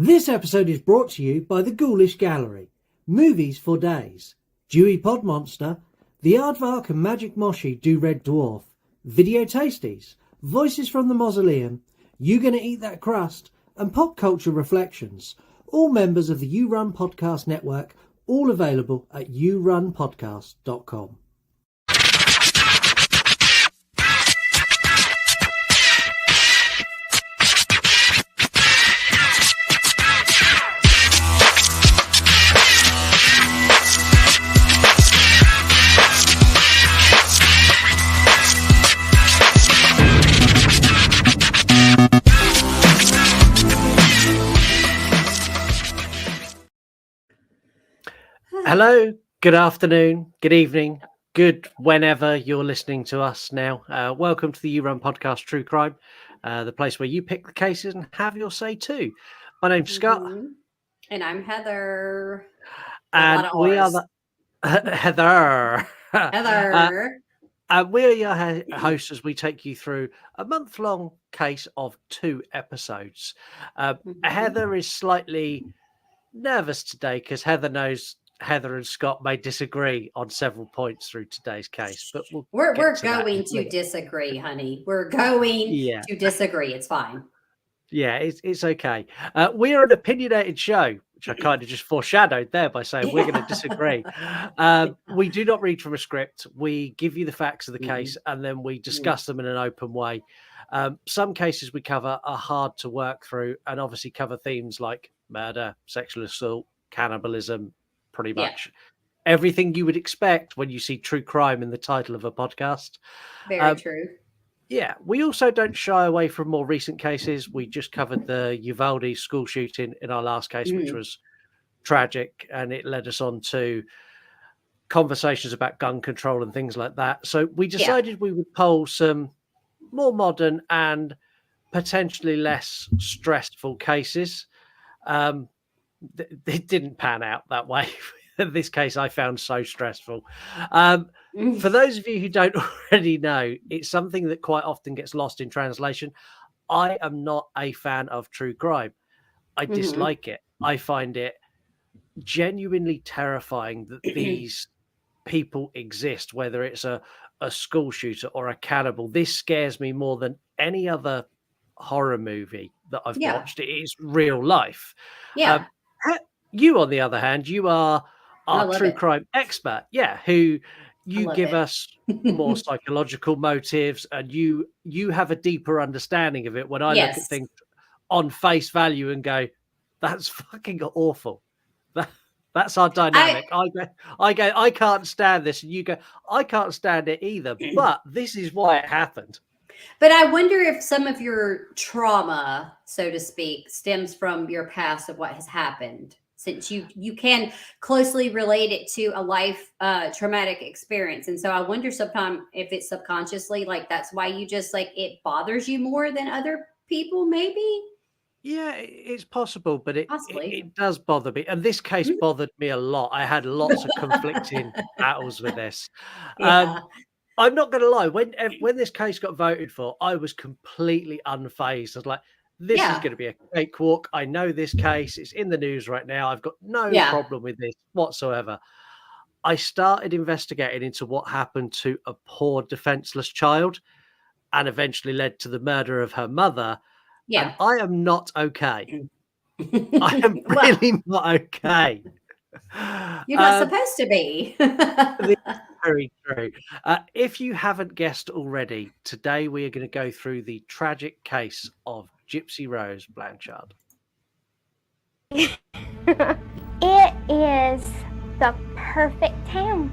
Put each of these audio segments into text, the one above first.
This episode is brought to you by the Ghoulish Gallery, Movies for Days, Dewey Pod Monster, The Aardvark and Magic Moshi Do Red Dwarf, Video Tasties, Voices from the Mausoleum, You Gonna Eat That Crust, and Pop Culture Reflections, all members of the You Run Podcast Network, all available at yourunpodcast.com. Hello, good afternoon, good evening, good whenever you're listening to us now. Welcome to the You Run Podcast True Crime, the place where you pick the cases and have your say too. My name's Scott. And I'm Heather. And we are the Heather. And we are your hosts as we take you through a month-long case of 2 episodes. Heather is slightly nervous today because Heather knows Heather and Scott may disagree on several points through today's case, but we're going to disagree, honey. We're going to disagree. It's fine. Yeah, it's okay. We are an opinionated show, which I kind of just foreshadowed there by saying we're going to disagree. We do not read from a script. We give you the facts of the case, and then we discuss them in an open way. Some cases we cover are hard to work through, and obviously cover themes like murder, sexual assault, cannibalism, pretty much everything you would expect when you see true crime in the title of a podcast. Very true. Yeah, we also don't shy away from more recent cases. We just covered the Uvalde school shooting in our last case, which was tragic, and it led us on to conversations about gun control and things like that. So we decided we would poll some more modern and potentially less stressful cases. It didn't pan out that way. This case I found so stressful. For those of you who don't already know, it's something that quite often gets lost in translation. I am not a fan of true crime. I dislike it. I find it genuinely terrifying that these people exist, whether it's a school shooter or a cannibal. This scares me more than any other horror movie that I've watched. It is real life. Yeah. You, on the other hand, you are our true crime expert. Yeah, who you give us more psychological motives, and you have a deeper understanding of it. When I look at things on face value and go, "That's fucking awful." That's our dynamic. I can't stand this, and you go, "I can't stand it either." But this is why it happened. But I wonder if some of your trauma, so to speak, stems from your past of what has happened, since you can closely relate it to a life traumatic experience. And so I wonder sometimes if it's subconsciously, like that's why you just like it bothers you more than other people, maybe. Yeah, it's possible, but it does bother me. And this case bothered me a lot. I had lots of conflicting battles with this. I'm not going to lie. When this case got voted for, I was completely unfazed. I was like, this is going to be a cakewalk. I know this case. It's in the news right now. I've got no problem with this whatsoever. I started investigating into what happened to a poor defenseless child and eventually led to the murder of her mother. Yeah. And I am not okay. I am really not okay. You're not supposed to be. Very true. If you haven't guessed already, today we are going to go through the tragic case of Gypsy Rose Blanchard. It is the perfect town,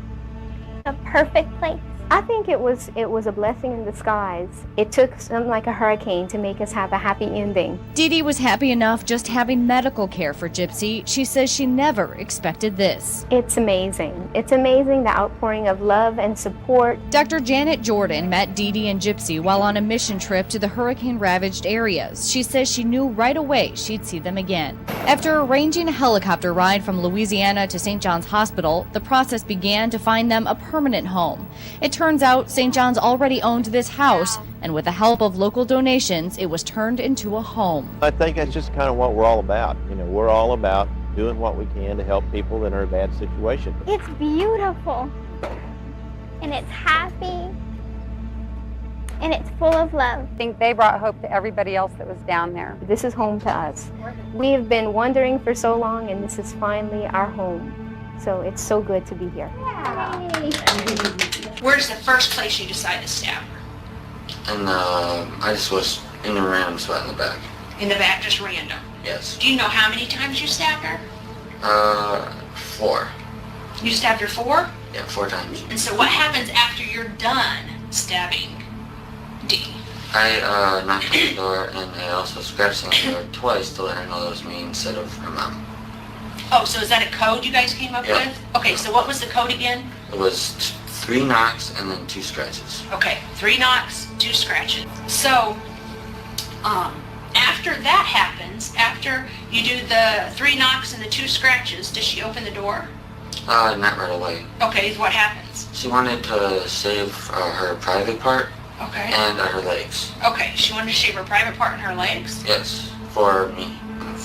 the perfect place. I think it was a blessing in disguise. It took something like a hurricane to make us have a happy ending. Dee Dee was happy enough just having medical care for Gypsy. She says she never expected this. It's amazing. It's amazing, the outpouring of love and support. Dr. Janet Jordan met Dee Dee and Gypsy while on a mission trip to the hurricane-ravaged areas. She says she knew right away she'd see them again. After arranging a helicopter ride from Louisiana to St. John's Hospital, the process began to find them a permanent home. It turns out St. John's already owned this house, and with the help of local donations, it was turned into a home. I think that's just kind of what we're all about. You know, we're all about doing what we can to help people that are in a bad situation. It's beautiful, and it's happy, and it's full of love. I think they brought hope to everybody else that was down there. This is home to us. We have been wandering for so long, and this is finally our home. So it's so good to be here. Where's the first place you decided to stab her? And I just was in a random spot in the back. In the back, just random? Yes. Do you know how many times you stabbed her? 4. You stabbed her 4? Yeah, 4 times. And so what happens after you're done stabbing Dee? I knocked on the door and I also scratched on the door twice to let her know that was me instead of her mom. Oh, so is that a code you guys came up with? Okay, so what was the code again? It was 3 knocks and then 2 scratches. Okay, 3 knocks, 2 scratches. So, after that happens, after you do the 3 knocks and the 2 scratches, does she open the door? Not right away. Okay, what happens? She wanted to save her private part Okay. and her legs. Okay, she wanted to shave her private part and her legs? Yes, for me.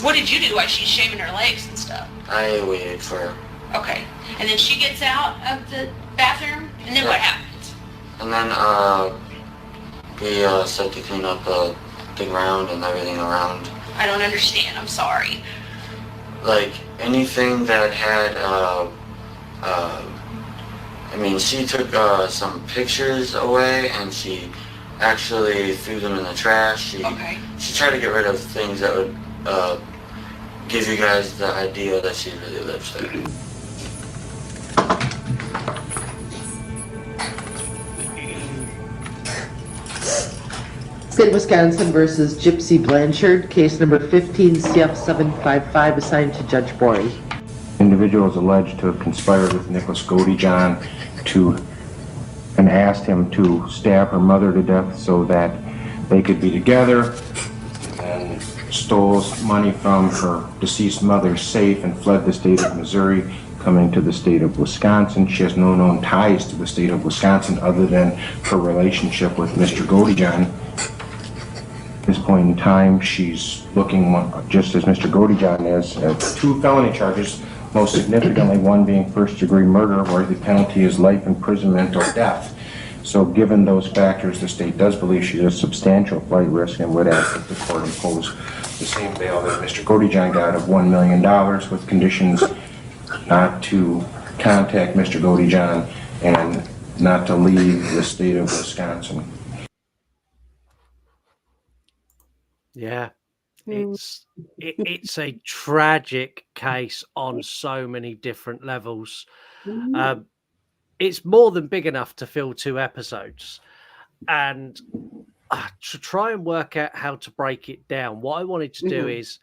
What did you do while she's shaving her legs and stuff? I waited for her. Okay, and then she gets out of the bathroom, and then what happens? And then we started to clean up the ground and everything around. I don't understand, I'm sorry. Like anything that had I mean, she took some pictures away and she actually threw them in the trash. She tried to get rid of things that would give you guys the idea that she really lives there. State of Wisconsin versus Gypsy Blanchard, case number 15 CF755, assigned to Judge Bory. Individual is alleged to have conspired with Nicholas Godejohn and asked him to stab her mother to death so that they could be together, and stole money from her deceased mother's safe and fled the state of Missouri, coming to the state of Wisconsin. She has no known ties to the state of Wisconsin other than her relationship with Mr. Godejohn. At this point in time, she's looking, just as Mr. Godejohn is, at 2 felony charges, most significantly one being first-degree murder, where the penalty is life imprisonment or death. So given those factors, the state does believe she is a substantial flight risk and would ask that the court impose the same bail that Mr. Godejohn got of $1 million, with conditions not to contact Mr. Godejohn and not to leave the state of Wisconsin. Yeah, it's a tragic case on so many different levels. It's more than big enough to fill 2 episodes, and to try and work out how to break it down, what I wanted to do is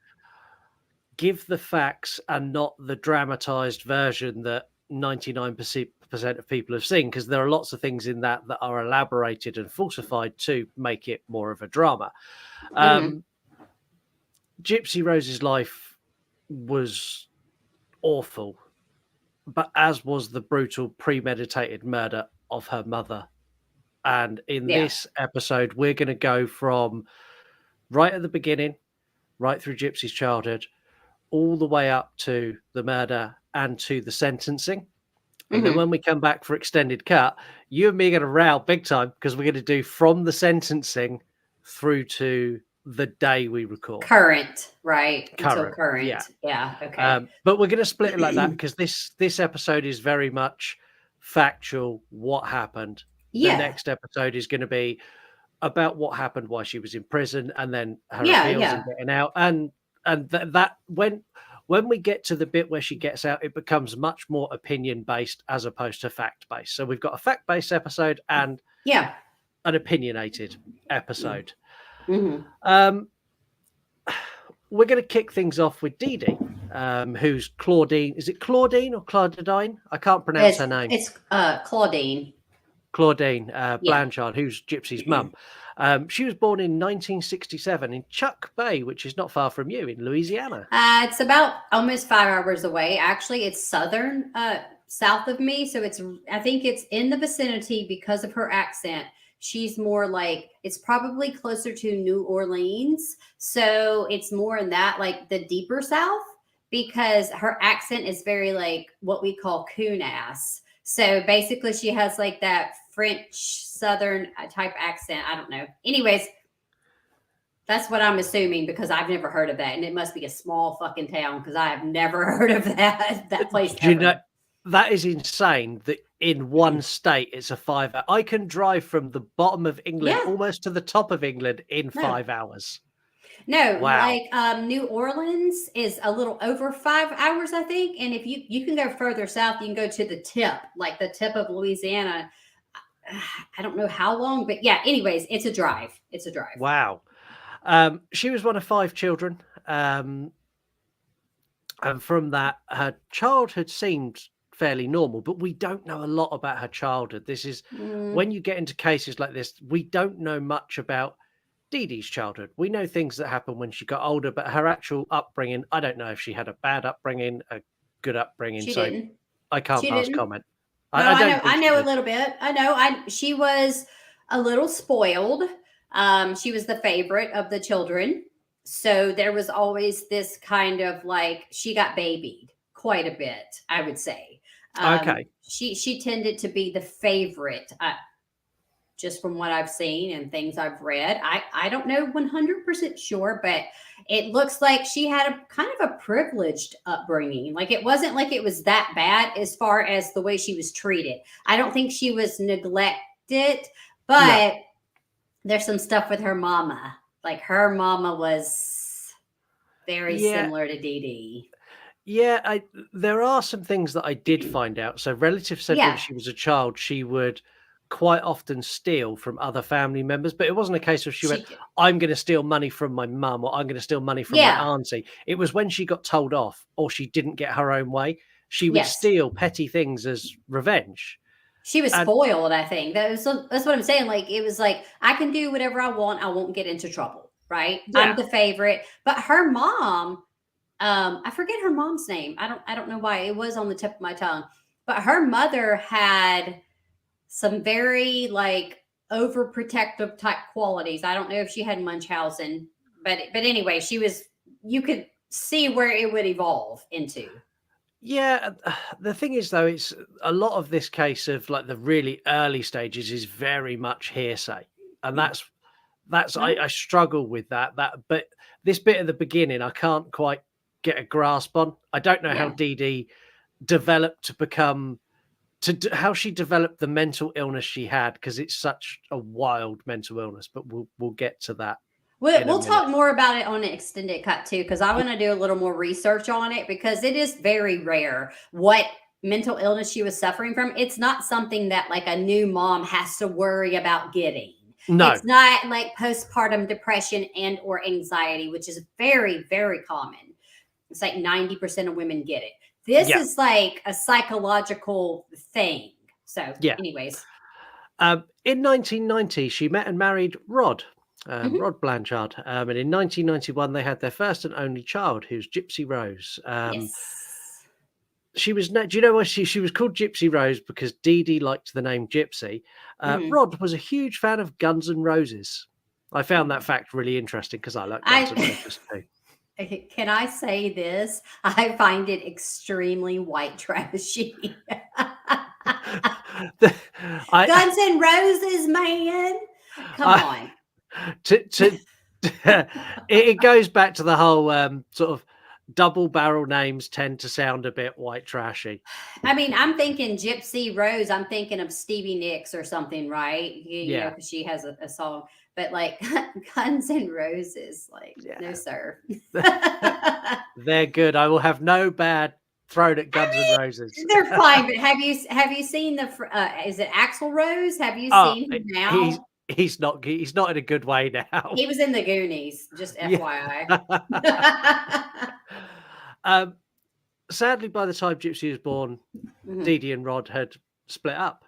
give the facts and not the dramatized version that 99% of people have seen, because there are lots of things in that are elaborated and falsified to make it more of a drama. Gypsy Rose's life was awful, but as was the brutal premeditated murder of her mother. And in this episode, we're going to go from right at the beginning, right through Gypsy's childhood, all the way up to the murder and to the sentencing. And then when we come back for extended cut, you and me are going to row big time, because we're going to do from the sentencing through to the day we record. Current, right? Current, Until current. Yeah. Okay. But we're going to split it like that, because this episode is very much factual, what happened. The next episode is going to be about what happened while she was in prison, and then her appeals and getting out. And that when we get to the bit where she gets out, it becomes much more opinion based as opposed to fact based. So we've got a fact based episode and an opinionated episode. We're going to kick things off with Dee Dee, who's Claudine. Is it Claudine or Claudine? I can't pronounce her name. It's Claudine. Claudine Blanchard, who's Gypsy's mum. She was born in 1967 in Chuck Bay, which is not far from you in Louisiana. It's about almost 5 hours away. Actually, it's southern south of me. So I think it's in the vicinity because of her accent. She's more like, it's probably closer to New Orleans. So it's more in that, like the deeper South, because her accent is very like what we call coon ass. So basically she has like that French Southern type accent. I don't know. Anyways, that's what I'm assuming because I've never heard of that. And it must be a small fucking town because I have never heard of that place. Do you know, that is insane that in one state it's a 5 hour. I can drive from the bottom of England almost to the top of England in 5 hours. No, wow. Like New Orleans is a little over 5 hours, I think. And if you can go further south, you can go to the tip, like the tip of Louisiana. I don't know how long, but yeah, anyways, it's a drive. It's a drive. Wow. She was one of 5 children. And from that, her childhood seemed fairly normal, but we don't know a lot about her childhood. This is when you get into cases like this, we don't know much about Dee Dee's childhood. We know things that happened when she got older, but her actual upbringing, I don't know if she had a bad upbringing, a good upbringing. She so didn't. I can't pass comment. No, I know a little bit. I know. She was a little spoiled. She was the favorite of the children. So there was always this kind of like, she got babied quite a bit, I would say. Okay. She tended to be the favorite, just from what I've seen and things I've read. I don't know 100% sure, but it looks like she had a kind of a privileged upbringing. Like it wasn't like it was that bad as far as the way she was treated. I don't think she was neglected, but there's some stuff with her mama. Like her mama was very similar to Dee Dee. Yeah, there are some things that I did find out. So relatives said when she was a child, she would quite often steal from other family members, but it wasn't a case of she went, I'm going to steal money from my mum or I'm going to steal money from my auntie. It was when she got told off or she didn't get her own way, she would steal petty things as revenge. She was spoiled, I think. That's what I'm saying. Like, it was like, I can do whatever I want. I won't get into trouble, right? Yeah. I'm the favorite. But her mom, I forget her mom's name. I don't know why. It was on the tip of my tongue. But her mother had some very like overprotective type qualities. I don't know if she had Munchausen, but anyway, you could see where it would evolve into. Yeah, the thing is though, it's a lot of this case of like the really early stages is very much hearsay, and that's I struggle with that. But this bit at the beginning, I can't quite get a grasp on. I don't know how Dee Dee developed to become. How she developed the mental illness she had, because it's such a wild mental illness, but we'll get to that. We'll talk more about it on an extended cut too, because I want to do a little more research on it, because it is very rare what mental illness she was suffering from. It's not something that like a new mom has to worry about getting. No, it's not like postpartum depression and or anxiety, which is very, very common. It's like 90% of women get it. This is like a psychological thing. So anyways. In 1990, she met and married Rod, Rod Blanchard. And in 1991, they had their first and only child, who's Gypsy Rose. She was, do you know why she was called Gypsy Rose? Because Dee Dee liked the name Gypsy. Rod was a huge fan of Guns N' Roses. I found that fact really interesting because I like Guns N' Roses too. Can I say this? I find it extremely white trashy. Guns N' Roses, man. Come on. It goes back to the whole sort of double barrel names tend to sound a bit white trashy. I mean, I'm thinking Gypsy Rose. I'm thinking of Stevie Nicks or something, right? You know, because she has a song. But like Guns N' Roses, like no sir. They're good. I will have no bad thrown at Guns N' Roses. They're fine. But have you seen the? Is it Axl Rose? Have you seen him now? He's not in a good way now. He was in the Goonies. Just FYI. Sadly, by the time Gypsy was born, Dee Dee and Rod had split up.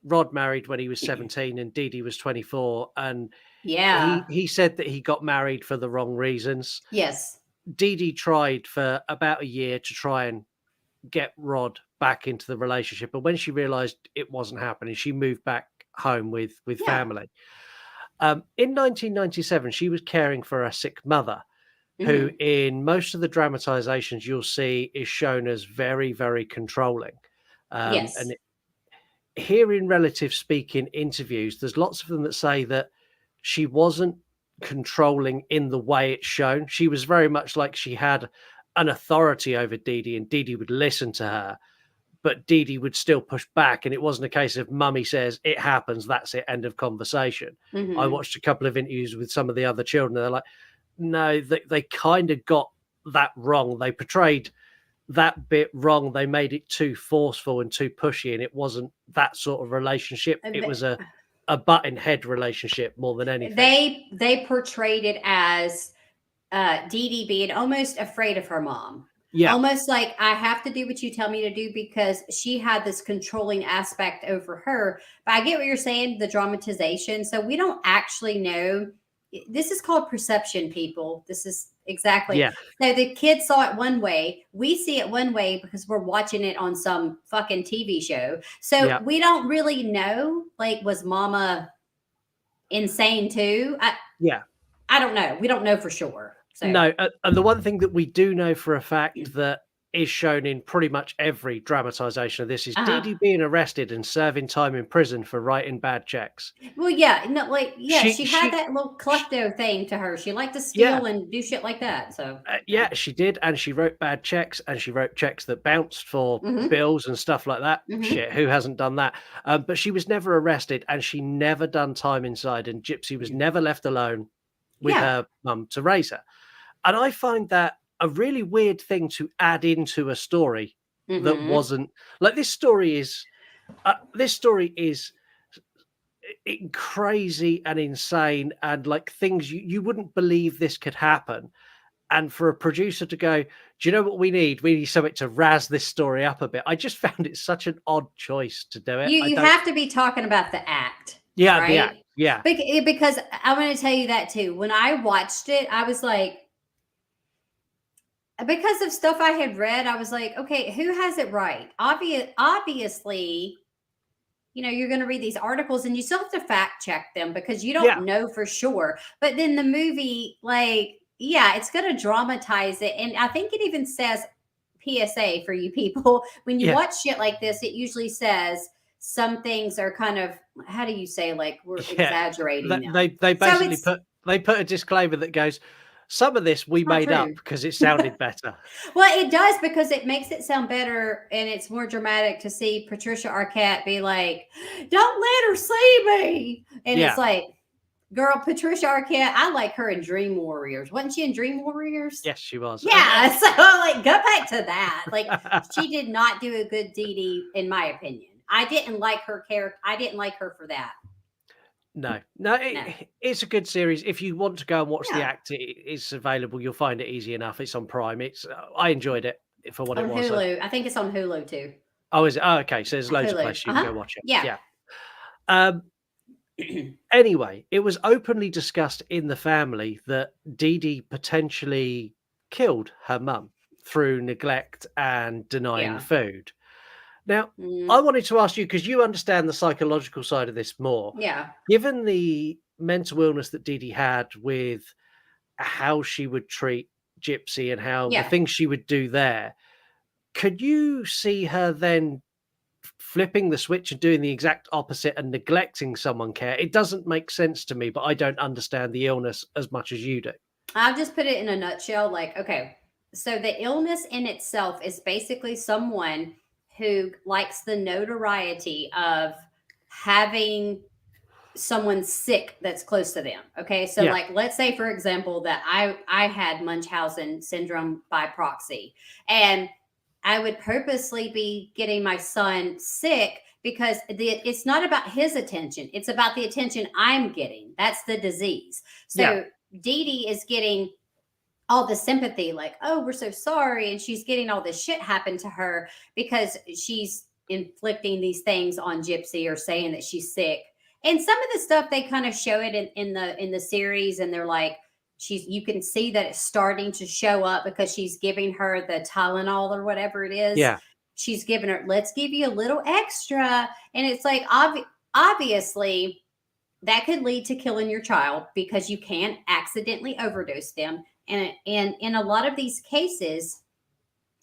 Rod married when he was 17 and Dee Dee was 24. And he said that he got married for the wrong reasons. Yes. Dee Dee tried for about a year to try and get Rod back into the relationship. But when she realized it wasn't happening, she moved back home with family. In 1997, she was caring for a sick mother, who in most of the dramatizations you'll see is shown as very, very controlling. Yes. And here in Relative Speaking interviews, there's lots of them that say that she wasn't controlling in the way it's shown. She was very much like she had an authority over Dee Dee, and Dee Dee would listen to her, but Dee Dee would still push back. And it wasn't a case of mummy says it happens, that's it, end of conversation. I watched a couple of interviews with some of the other children. They're like, no, they kind of got that wrong. They portrayed that bit wrong. They made it too forceful and too pushy, and it wasn't that sort of relationship. It was a button head relationship more than anything. They portrayed it as Dee Dee being almost afraid of her mom. Yeah. Almost like, I have to do what you tell me to do, because she had this controlling aspect over her. But I get what you're saying, the dramatization. So we don't actually know. This is called perception, people. This is exactly. Yeah. So the kids saw it one way. We see it one way because we're watching it on some fucking TV show. So we don't really know, like, was mama insane too? I don't know. We don't know for sure. So. No, and the one thing that we do know for a fact that is shown in pretty much every dramatization of this is Dee Dee being arrested and serving time in prison for writing bad checks. Well, she had that little klepto thing to her. She liked to steal and do shit like that. So she did, and she wrote bad checks, and she wrote checks that bounced for bills and stuff like that. Shit, who hasn't done that? But she was never arrested, and she never done time inside, and Gypsy was never left alone with her mum to raise her. And I find that a really weird thing to add into a story that wasn't like this story is crazy and insane, and like things you wouldn't believe this could happen. And for a producer to go, do you know what we need? We need something to razz this story up a bit. I just found it such an odd choice to do it. You have to be talking about the act. Yeah, right? the act. Yeah. Because I'm going to tell you that too. When I watched it, I was like, because of stuff I had read, I was like, okay, who has it right? Obviously, you're going to read these articles and you still have to fact check them because you don't know for sure. But then the movie, it's going to dramatize it. And I think it even says PSA for you people. When you watch shit like this, it usually says some things are kind of, how do you say, like, we're exaggerating. They basically put a disclaimer that goes, some of this we made up because it sounded better. Well, it does, because it makes it sound better, and it's more dramatic to see Patricia Arquette be like, don't let her see me. And it's like, girl, Patricia Arquette, I like her in Dream Warriors. Wasn't she in Dream Warriors? Yes, she was. Yeah, so go back to that. Like, she did not do a good Dee Dee, in my opinion. I didn't like her character. I didn't like her for that. No, it's a good series. If you want to go and watch the act, it's available. You'll find it easy enough. It's on Prime. I enjoyed it for what it was. On Hulu. I think it's on Hulu too. Oh, is it? Oh, okay. So there's loads of places you can go watch it. Yeah. Anyway, it was openly discussed in the family that Dee Dee potentially killed her mum through neglect and denying food. Now, I wanted to ask you, because you understand the psychological side of this more. Yeah. Given the mental illness that Dee Dee had, with how she would treat Gypsy and how the things she would do there, could you see her then flipping the switch and doing the exact opposite and neglecting someone care? It doesn't make sense to me, but I don't understand the illness as much as you do. I'll just put it in a nutshell. Like, okay, so the illness in itself is basically someone who likes the notoriety of having someone sick that's close to them. Okay. So like, let's say, for example, that I had Munchausen syndrome by proxy, and I would purposely be getting my son sick because it's not about his attention. It's about the attention I'm getting. That's the disease. So Dee Dee is getting all the sympathy, like, oh, we're so sorry. And she's getting all this shit happen to her because she's inflicting these things on Gypsy or saying that she's sick. And some of the stuff, they kind of show it in the series, and they're like, you can see that it's starting to show up because she's giving her the Tylenol or whatever it is. Yeah. she's giving her, let's give you a little extra. And it's like, obviously, that could lead to killing your child because you can accidentally overdose them. And in a lot of these cases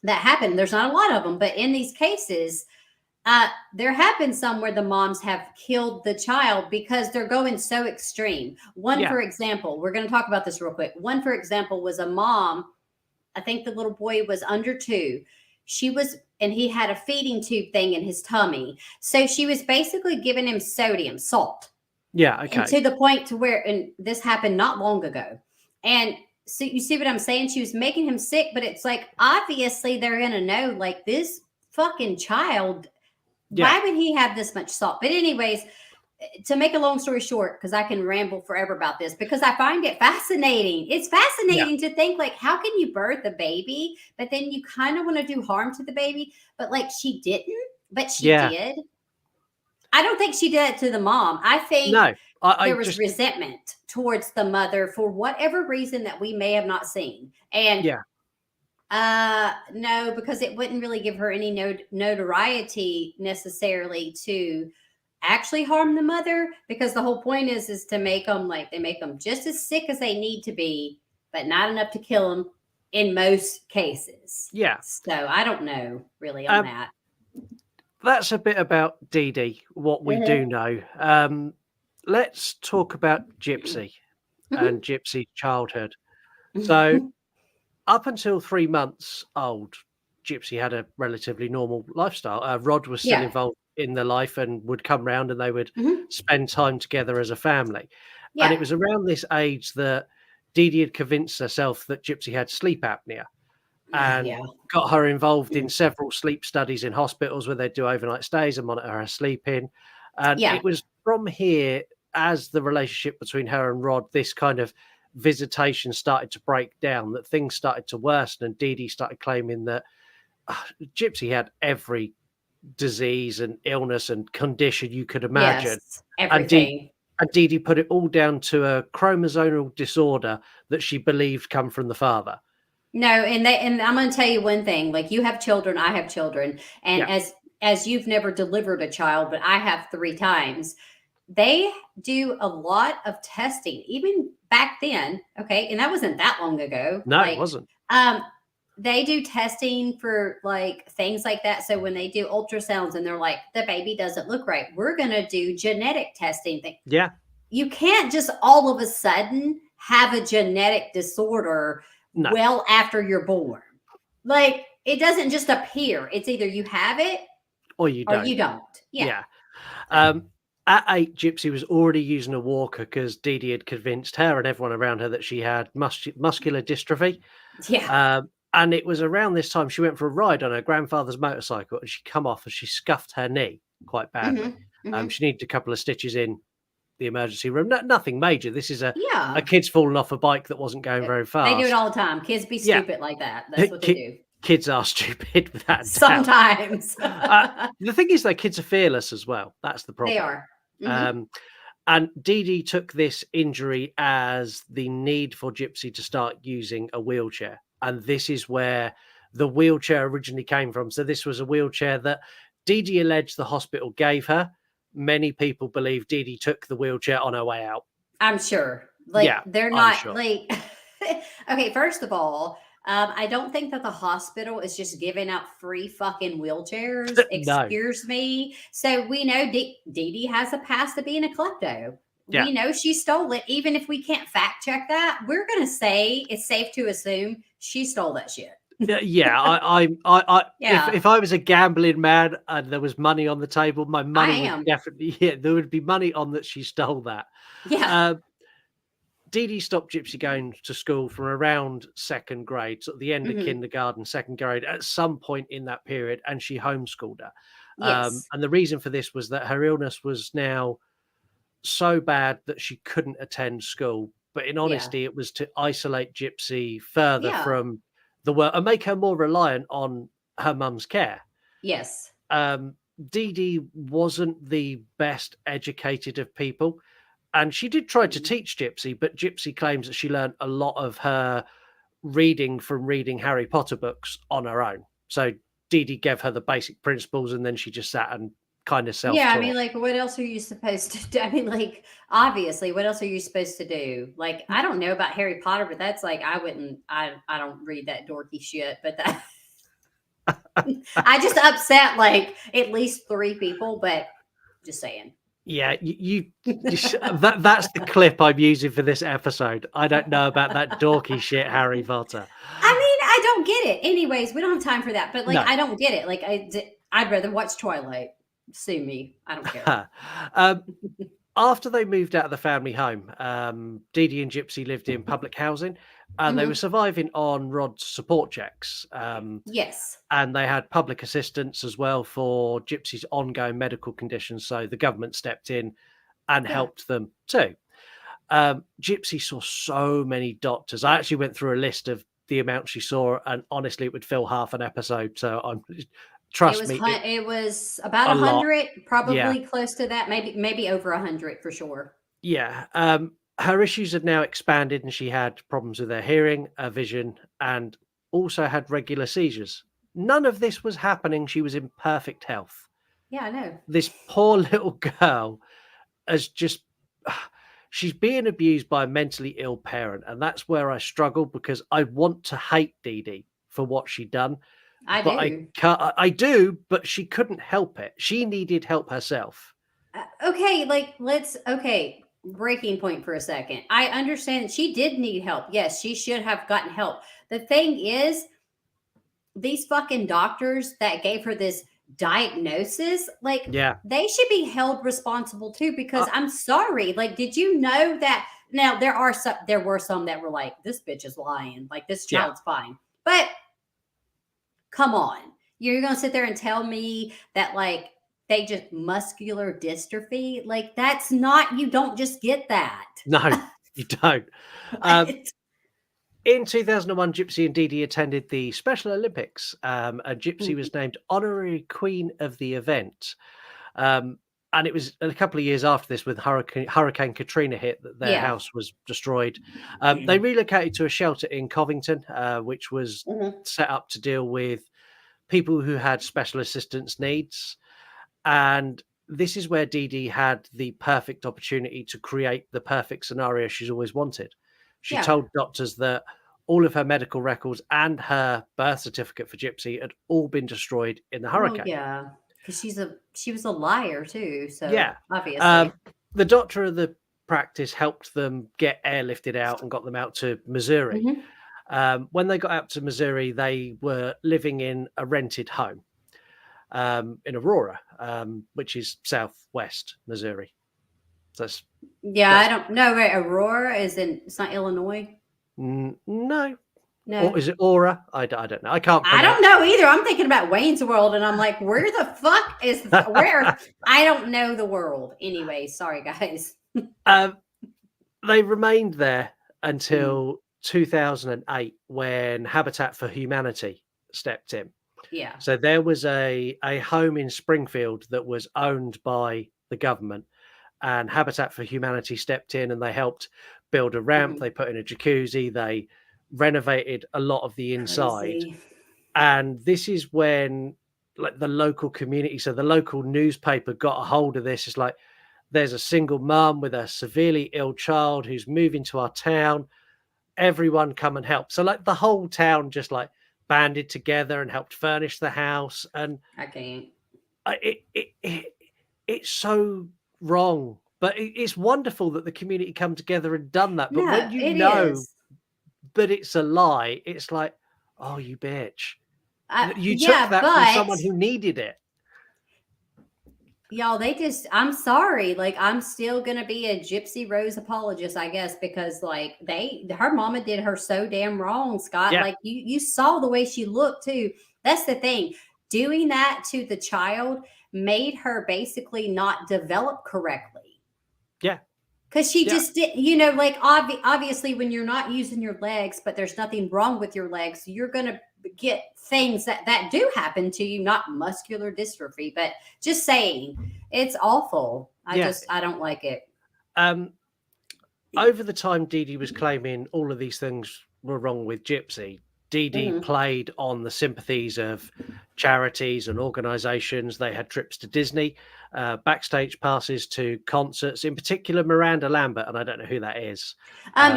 that happen, there's not a lot of them, but in these cases, there have been some where the moms have killed the child because they're going so extreme. One, for example, we're going to talk about this real quick. One, for example, was a mom. I think the little boy was under 2. And he had a feeding tube thing in his tummy. So she was basically giving him sodium, salt. Yeah. Okay. And to the point to where, and this happened not long ago. And so you see what I'm saying? She was making him sick, but it's like, obviously they're going to know, like, this fucking child, why would he have this much salt? But anyways, to make a long story short, because I can ramble forever about this, because I find it fascinating. It's fascinating to think, like, how can you birth a baby, but then you kind of want to do harm to the baby, but like she didn't, but she did. I don't think she did it to the mom. I think there was resentment towards the mother for whatever reason that we may have not seen. And no, because it wouldn't really give her any notoriety necessarily to actually harm the mother, because the whole point is to make them, like, they make them just as sick as they need to be, but not enough to kill them in most cases. Yeah. So I don't know really on that. That's a bit about Dee Dee, what we do know. Let's talk about Gypsy and Gypsy's childhood. So up until 3 months old, Gypsy had a relatively normal lifestyle. Rod was still involved in the life and would come round and they would spend time together as a family. And it was around this age that Dee Dee had convinced herself that Gypsy had sleep apnea and got her involved in several sleep studies in hospitals where they'd do overnight stays and monitor her sleeping. And it was from here, as the relationship between her and Rod, this kind of visitation started to break down, that things started to worsen, and Dee Dee started claiming that Gypsy had every disease and illness and condition you could imagine. Everything. And Dee Dee put it all down to a chromosomal disorder that she believed come from the father. No, and I'm going to tell you one thing. Like, you have children, I have children, and as you've never delivered a child, but I have 3 times. They do a lot of testing, even back then. Okay, and that wasn't that long ago. No, it wasn't. They do testing for like things like that. So when they do ultrasounds and they're like, the baby doesn't look right, we're going to do genetic testing. Yeah. You can't just all of a sudden have a genetic disorder well after you're born. Like, it doesn't just appear. It's either you have it or you don't. Yeah. At 8, Gypsy was already using a walker because Dee Dee had convinced her and everyone around her that she had muscular dystrophy. Yeah. And it was around this time she went for a ride on her grandfather's motorcycle and she come off and she scuffed her knee quite badly. She needed a couple of stitches in the emergency room. Nothing major. This is a kid's fallen off a bike that wasn't going very fast. They do it all the time. Kids be stupid like that. That's what they do. Kids are stupid without sometimes. The thing is, though, kids are fearless as well. That's the problem. They are. And Dee Dee took this injury as the need for Gypsy to start using a wheelchair. And this is where the wheelchair originally came from. So this was a wheelchair that Dee Dee alleged the hospital gave her. Many people believe Dee Dee took the wheelchair on her way out. I'm sure. They're not like, okay, first of all, I don't think that the hospital is just giving out free fucking wheelchairs. Excuse me. So we know Dee Dee has a past of being a klepto. Yeah. We know she stole it. Even if we can't fact check that, we're going to say it's safe to assume she stole that shit. If I was a gambling man and there was money on the table, my money would definitely, there would be money on that she stole that. Yeah. Dee Dee stopped Gypsy going to school from around 2nd grade, so at the end of kindergarten, 2nd grade, at some point in that period, and she homeschooled her. Yes. And the reason for this was that her illness was now so bad that she couldn't attend school. But in honesty, it was to isolate Gypsy further from the world and make her more reliant on her mum's care. Yes. Dee Dee wasn't the best educated of people. And she did try to teach Gypsy, but Gypsy claims that she learned a lot of her reading from reading Harry Potter books on her own. So Dee Dee gave her the basic principles, and then she just sat and kind of self-taught. Yeah, I mean, like, what else are you supposed to do? I mean, like, obviously, what else are you supposed to do? Like, I don't know about Harry Potter, but that's like, I don't read that dorky shit, but that I just upset like at least 3 people, but just saying. Yeah, that's the clip I'm using for this episode. I don't know about that dorky shit, Harry Potter. I mean, I don't get it. Anyways, we don't have time for that, but like, No. I don't get it. Like, I'd rather watch Twilight. Sue me. I don't care. After they moved out of the family home, Dee Dee and Gypsy lived in public housing, and they were surviving on Rod's support checks. Yes. And they had public assistance as well for Gypsy's ongoing medical conditions. So the government stepped in and helped them too. Gypsy saw so many doctors. I actually went through a list of the amount she saw, and honestly, it would fill half an episode. So trust me, it was about 100, probably close to that, maybe over 100 for sure. Yeah. Her issues had now expanded, and she had problems with her hearing, her vision, and also had regular seizures. None of this was happening. She was in perfect health. Yeah, I know. This poor little girl she's being abused by a mentally ill parent. And that's where I struggle, because I want to hate Dee Dee for what she'd done. I do, but she couldn't help it. She needed help herself. Okay, breaking point for a second. I understand she did need help. Yes, she should have gotten help. The thing is, these fucking doctors that gave her this diagnosis, like, they should be held responsible too, because I'm sorry, like, did you know that now there were some that were like, this bitch is lying, like, this child's fine. But come on, you're gonna sit there and tell me that, like, they just muscular dystrophy? Like, that's not, you don't just get that. No, you don't. In 2001, Gypsy and Dee Dee attended the Special Olympics, and Gypsy was named honorary queen of the event. And it was a couple of years after this, with Hurricane Katrina hit, that their house was destroyed. They relocated to a shelter in Covington, which was set up to deal with people who had special assistance needs. And this is where Dee Dee had the perfect opportunity to create the perfect scenario she's always wanted. She told doctors that all of her medical records and her birth certificate for Gypsy had all been destroyed in the hurricane. Yeah, because she was a liar too. So obviously, the doctor of the practice helped them get airlifted out and got them out to Missouri. When they got out to Missouri, they were living in a rented home in Aurora, which is southwest Missouri. So I don't know. Right, Aurora it's not Illinois. No. Or is it Aura? I don't know. I can't. I don't know either. I'm thinking about Wayne's World, and I'm like, where the fuck is where? I don't know the world. Anyway, sorry guys. They remained there until 2008, when Habitat for Humanity stepped in. Yeah. So there was a home in Springfield that was owned by the government, and Habitat for Humanity stepped in and they helped build a ramp. They put in a jacuzzi. They renovated a lot of the inside. And this is when, like, the local community, so the local newspaper got a hold of this. It's like, there's a single mum with a severely ill child who's moving to our town. Everyone come and help. So, like, the whole town just, like, banded together and helped furnish the house. And I can't. It's so wrong, but it's wonderful that the community come together and done that. But when you know but it's a lie, it's like, oh, you bitch. You took that from someone who needed it. Y'all, I'm sorry. Like, I'm still going to be a Gypsy Rose apologist, I guess, because, like, her mama did her so damn wrong, Scott. Like, you saw the way she looked too. That's the thing. Doing that to the child made her basically not develop correctly. Yeah. Because she just didn't, like, obviously when you're not using your legs, but there's nothing wrong with your legs, you're going to get things that do happen to you, not muscular dystrophy, but just saying, it's awful. I don't like it. Over the time Dee Dee was claiming all of these things were wrong with Gypsy, Dee Dee played on the sympathies of charities and organizations. They had trips to Disney, backstage passes to concerts, in particular Miranda Lambert, and I don't know who that is.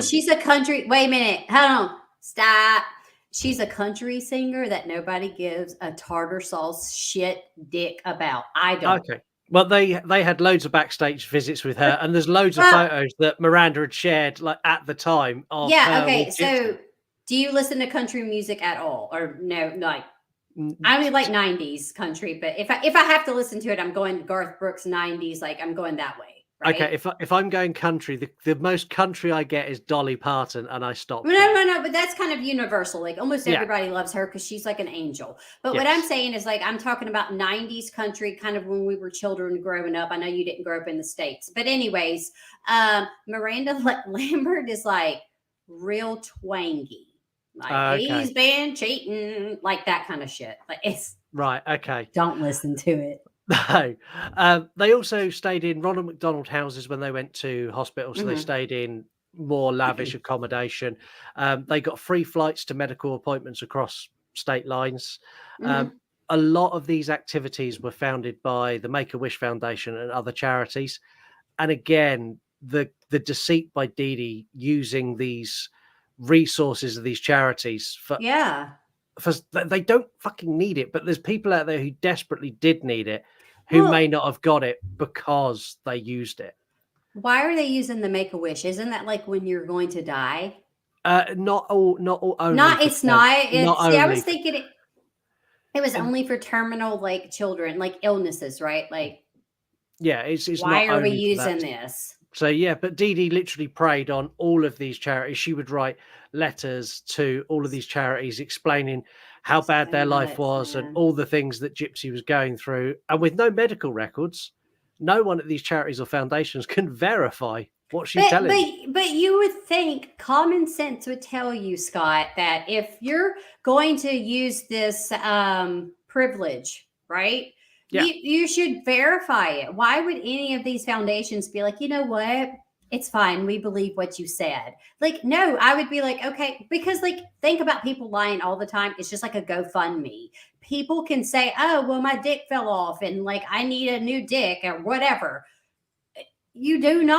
She's a country. Wait a minute. Hold on. Stop. She's a country singer that nobody gives a tartar sauce shit dick about. I don't. Okay. Well, they had loads of backstage visits with her, and there's loads of photos that Miranda had shared like at the time. Okay. So, do you listen to country music at all, or no? Like, I only like '90s country, but if I have to listen to it, I'm going Garth Brooks '90s. Like, I'm going that way. Right? Okay, if I'm going country, the most country I get is Dolly Parton, and I stop. No, but that's kind of universal. Like almost everybody loves her because she's like an angel. But what I'm saying is like I'm talking about '90s country, kind of when we were children growing up. I know you didn't grow up in the States, but anyways, Miranda Lambert is like real twangy. Like he's been cheating, like that kind of shit. Like it's right. Okay, don't listen to it. No, they also stayed in Ronald McDonald houses when they went to hospital, so they stayed in more lavish accommodation. They got free flights to medical appointments across state lines. A lot of these activities were founded by the Make-A-Wish Foundation and other charities. And again, the deceit by Dee Dee using these resources of these charities for they don't fucking need it, but there's people out there who desperately did need it, who may not have got it because they used it. Why are they using the Make-A-Wish? Isn't that like when you're going to die? Not all. Only It's not. I was only thinking it was only for terminal like children, like illnesses, right? Like, it's why not are we only for using that. this? So but Dee Dee literally preyed on all of these charities. She would write letters to all of these charities explaining how bad their life was and all the things that Gypsy was going through. And with no medical records, no one at these charities or foundations can verify what she's telling. But you would think common sense would tell you, Scott, that if you're going to use this privilege, right? Yeah. You should verify it. Why would any of these foundations be like, you know what? It's fine. We believe what you said. Like, no, I would be like, okay, because like, think about people lying all the time. It's just like a GoFundMe. People can say, oh, well, my dick fell off and like, I need a new dick or whatever. You don't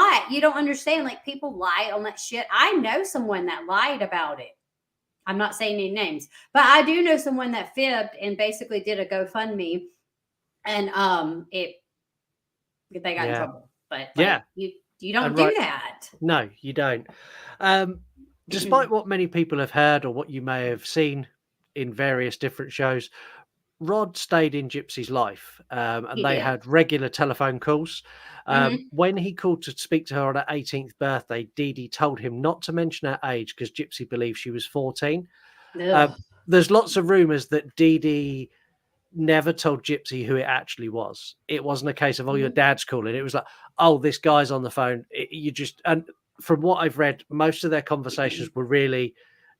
understand. Like people lie on that shit. I know someone that lied about it. I'm not saying any names, but I do know someone that fibbed and basically did a GoFundMe. And they got in trouble. But like, you don't do that. No, you don't. Despite what many people have heard or what you may have seen in various different shows, Rod stayed in Gypsy's life, and they had regular telephone calls. When he called to speak to her on her 18th birthday, Dee Dee told him not to mention her age because Gypsy believed she was 14. There's lots of rumors that Dee Dee never told Gypsy who it actually was. It wasn't a case of, oh, your dad's calling. It was like, oh, this guy's on the phone. And from what I've read, most of their conversations were really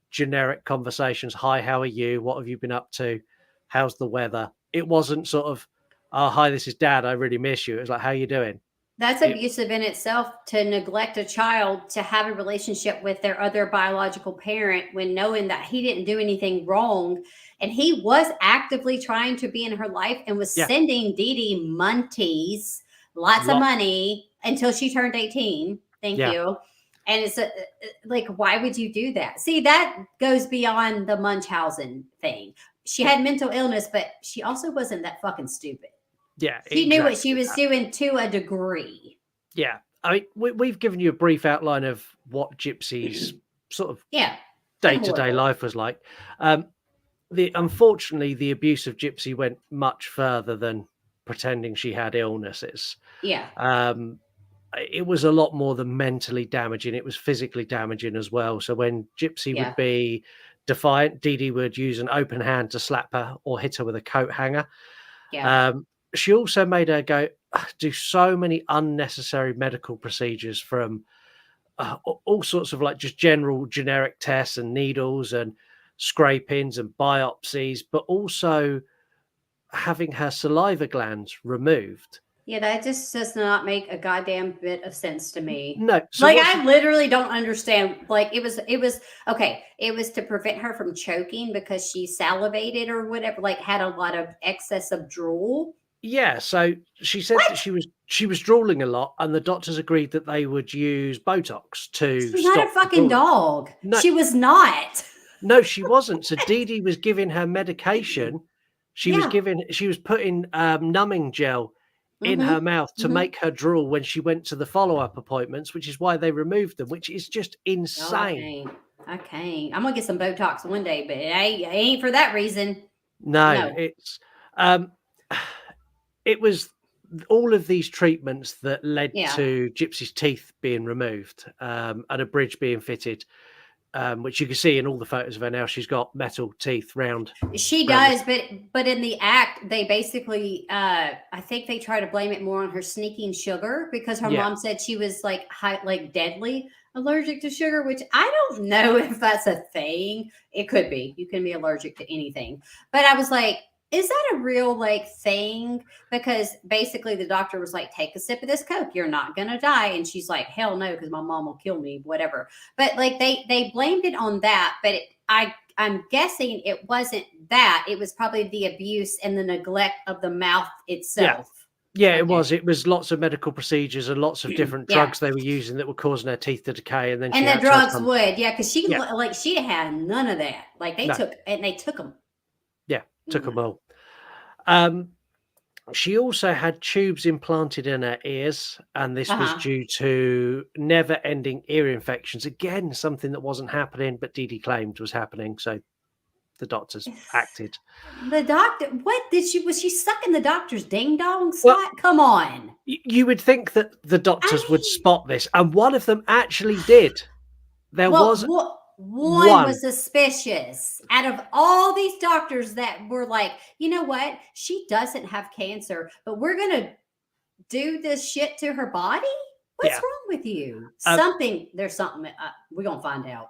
generic conversations. Hi, how are you? What have you been up to? How's the weather? It wasn't sort of, oh, hi, this is Dad. I really miss you. It was like, how you doing? That's abusive in itself, to neglect a child to have a relationship with their other biological parent when knowing that he didn't do anything wrong. And he was actively trying to be in her life and was sending Dee Dee munties, lots of money until she turned 18. Thank you. And it's like, why would you do that? See, that goes beyond the Munchausen thing. She had mental illness, but she also wasn't that fucking stupid. Yeah. She knew what she was doing to a degree. Yeah. I mean, we've given you a brief outline of what Gypsy's sort of day-to-day life was like. Unfortunately, the abuse of Gypsy went much further than pretending she had illnesses. Yeah. It was a lot more than mentally damaging. It was physically damaging as well. So when Gypsy would be defiant, Dee Dee would use an open hand to slap her or hit her with a coat hanger. Yeah. She also made her do so many unnecessary medical procedures, from all sorts of like just general generic tests and needles and scrapings and biopsies, but also having her saliva glands removed Yeah, that just does not make a goddamn bit of sense to me. No, so like I literally don't understand. Like it was okay. It was to prevent her from choking because she salivated or whatever, like had a lot of excess of drool. Yeah, so she said that she was drooling a lot, and the doctors agreed that they would use Botox to She's stop not a fucking dog. No. She was not. No, she wasn't. So Dee Dee was giving her medication. She was putting numbing gel in her mouth to make her drool when she went to the follow-up appointments, which is why they removed them, which is just insane. I can't. I'm gonna get some Botox one day, but it ain't for that reason. No. It's it was all of these treatments that led to Gypsy's teeth being removed, and a bridge being fitted. Which you can see in all the photos of her now. She's got metal teeth round. She does, but in the act, they basically, I think they try to blame it more on her sneaking sugar because her mom said she was like deadly allergic to sugar, which I don't know if that's a thing. It could be. You can be allergic to anything. But I was like, is that a real like thing? Because basically the doctor was like, take a sip of this Coke. You're not going to die. And she's like, hell no, because my mom will kill me, whatever. But like they blamed it on that. But I'm guessing it wasn't that. It was probably the abuse and the neglect of the mouth itself. Yeah, it was. It was lots of medical procedures and lots of different drugs they were using that were causing her teeth to decay. And then the drugs would, because she had none of that. Like they took them. Yeah, took them all. She also had tubes implanted in her ears, and this was due to never-ending ear infections. Again, something that wasn't happening, but Dee Dee claimed was happening. So the doctors acted. The doctor, what did she? Was she sucking the doctor's ding dong, Scott? Well, come on. You would think that the doctors would spot this, and one of them actually did. There was. One was suspicious out of all these doctors that were like, you know what? She doesn't have cancer, but we're going to do this shit to her body. What's wrong with you? There's something. We're going to find out.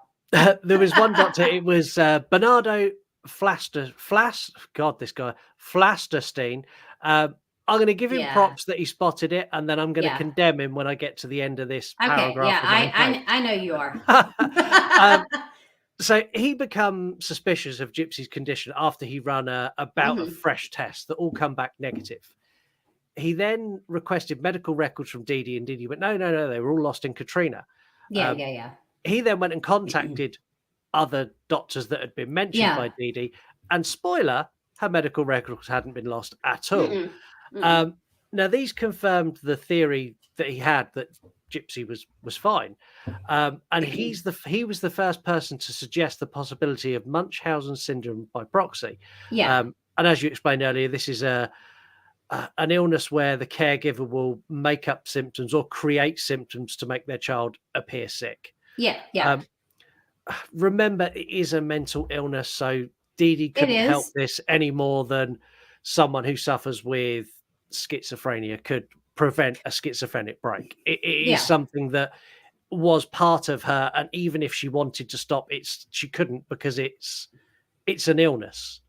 There was one doctor. It was Bernardo Flasterstein. I'm going to give him props that he spotted it, and then I'm going to condemn him when I get to the end of this paragraph. Yeah, I know you are. So he became suspicious of Gypsy's condition after he ran a bout of fresh tests that all come back negative. He then requested medical records from Dee Dee, and Dee Dee went, no, they were all lost in Katrina. Yeah. He then went and contacted other doctors that had been mentioned by Dee Dee, and spoiler, her medical records hadn't been lost at all. Now, these confirmed the theory that he had that Gypsy was fine, and he was the first person to suggest the possibility of Munchausen syndrome by proxy. And as you explained earlier, this is an illness where the caregiver will make up symptoms or create symptoms to make their child appear sick. Remember, it is a mental illness, so Dee Dee couldn't help this any more than someone who suffers with schizophrenia could prevent a schizophrenic break. It is something that was part of her, and even if she wanted to stop it, she couldn't because it's an illness.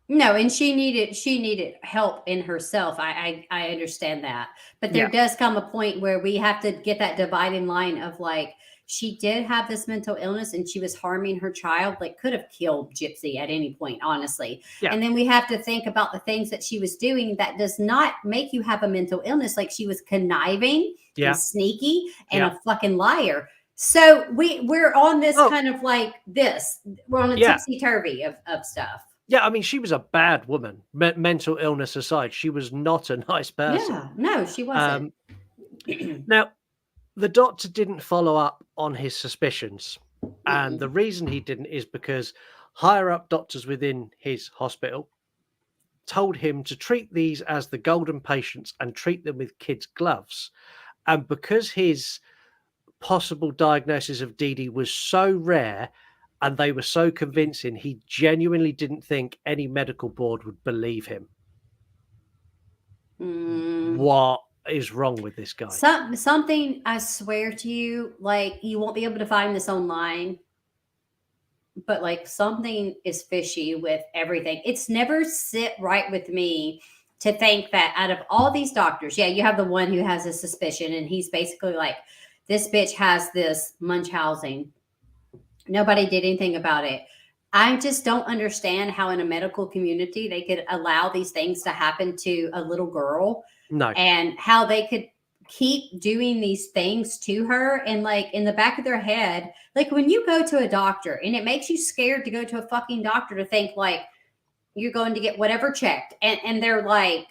No, and she needed help in herself. I understand that, but there does come a point where we have to get that dividing line of like, she did have this mental illness and she was harming her child, like could have killed Gypsy at any point, honestly. And then we have to think about the things that she was doing that does not make you have a mental illness. Like she was conniving and sneaky and a fucking liar. So we're on this kind of like this. We're on a topsy-turvy of stuff. Yeah, I mean, she was a bad woman. Mental illness aside, she was not a nice person. Yeah, no, she wasn't. Now, the doctor didn't follow up on his suspicions. And the reason he didn't is because higher up doctors within his hospital told him to treat these as the golden patients and treat them with kids' gloves. And because his possible diagnosis of Dee Dee was so rare and they were so convincing, he genuinely didn't think any medical board would believe him. What is wrong with this guy? Something, I swear to you, like you won't be able to find this online, but like something is fishy with everything. It's never sit right with me to think that out of all these doctors, you have the one who has a suspicion, and he's basically like, this bitch has this Munchausen. Nobody did anything about it. I just don't understand how in a medical community they could allow these things to happen to a little girl. No. And how they could keep doing these things to her. And like in the back of their head, like when you go to a doctor and it makes you scared to go to a fucking doctor to think like you're going to get whatever checked. And they're like,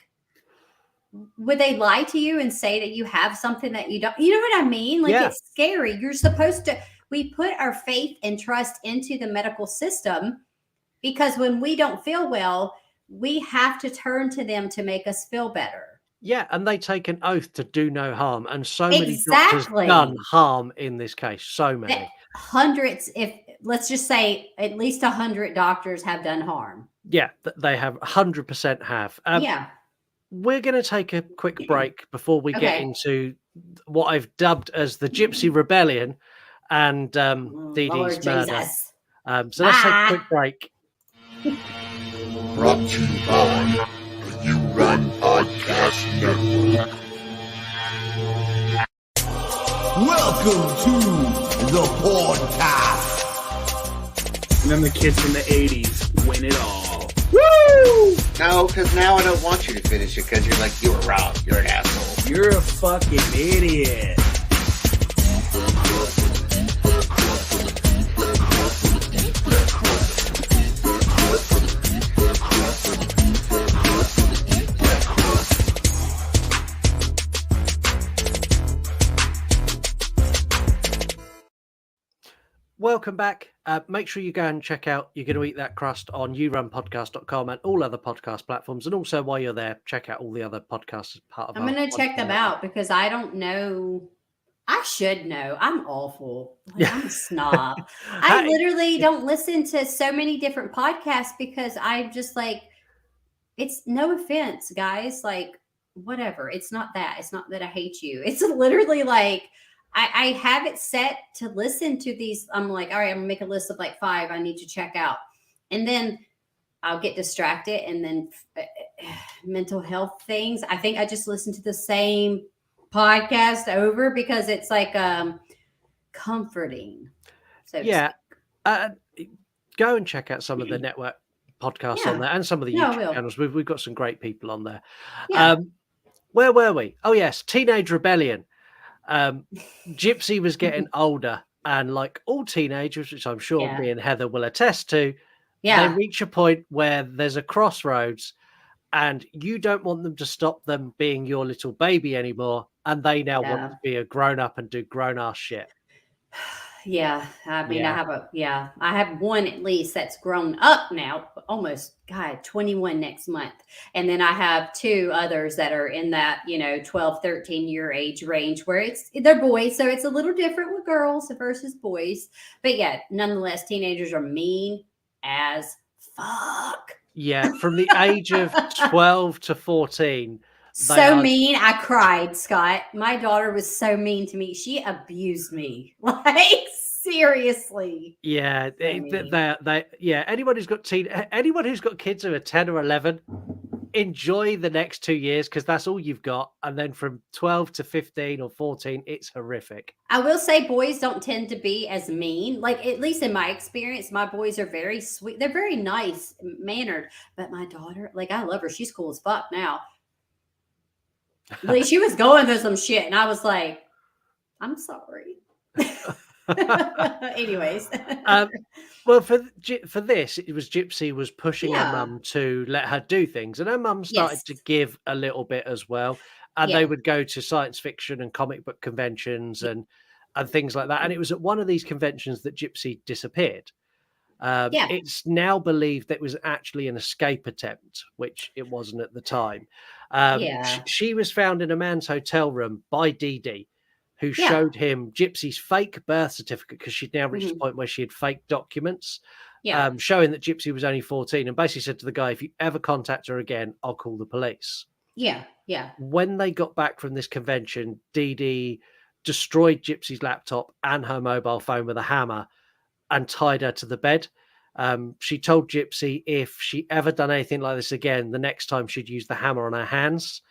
would they lie to you and say that you have something that you don't? You know what I mean? Like it's scary. You're supposed to, we put our faith and trust into the medical system because when we don't feel well, we have to turn to them to make us feel better. Yeah, and they take an oath to do no harm. And so many doctors done harm in this case. So many. Hundreds, if let's just say at least 100 doctors have done harm. Yeah, they have 100% have. We're going to take a quick break before we get into what I've dubbed as the Gypsy Rebellion and Dee Dee's murder. So let's take a quick break. Brought to you by the You Run Podcast Network. Welcome to the podcast. And then the kids from the 80s win it all. Woo! No, because now I don't want you to finish it because you're like, you were wrong. You're an asshole. You're a fucking idiot. Welcome back. Make sure you go and check out You're Going to Eat That Crust on yourunpodcast.com and all other podcast platforms. And also while you're there, check out all the other podcasts as part of I'm going to check them out because I don't know. I should know. I'm awful. Like, I'm a snob. I literally don't listen to so many different podcasts because I'm just like, it's no offense, guys. Like, whatever. It's not that. It's not that I hate you. It's literally like, I have it set to listen to these. I'm like, all right, I'm gonna make a list of like 5 I need to check out. And then I'll get distracted and then mental health things. I think I just listen to the same podcast over because it's like comforting. So go and check out some of the network podcasts on there and some of the YouTube channels. We've got some great people on there. Where were we? Oh yes, Teenage Rebellion. Gypsy was getting older, and like all teenagers, which I'm sure me and Heather will attest to, they reach a point where there's a crossroads and you don't want them to stop them being your little baby anymore, and they now want to be a grown-up and do grown-ass shit. I mean, I have one at least that's grown up now, almost 21 next month. And then I have 2 others that are in that, 12, 13 year age range where they're boys. So it's a little different with girls versus boys. But nonetheless, teenagers are mean as fuck. Yeah. From the age of 12 to 14. So mean. I cried, Scott. My daughter was so mean to me. She abused me. Like, seriously. Yeah. Anyone who's got kids who are 10 or 11, enjoy the next 2 years because that's all you've got. And then from 12 to 15 or 14, it's horrific. I will say boys don't tend to be as mean. Like, at least in my experience, my boys are very sweet. They're very nice mannered. But my daughter, like, I love her. She's cool as fuck now. Like, she was going through some shit, and I was like, I'm sorry. Anyways. Well, for this, it was Gypsy was pushing her mum to let her do things, and her mum started to give a little bit as well. And they would go to science fiction and comic book conventions and things like that. And it was at one of these conventions that Gypsy disappeared. It's now believed that it was actually an escape attempt, which it wasn't at the time. She was found in a man's hotel room by Dee Dee, who showed him Gypsy's fake birth certificate because she'd now reached the point where she had fake documents showing that Gypsy was only 14, and basically said to the guy, if you ever contact her again, I'll call the police. When they got back from this convention, Dee Dee destroyed Gypsy's laptop and her mobile phone with a hammer and tied her to the bed. She told Gypsy if she ever done anything like this again, the next time she'd use the hammer on her hands.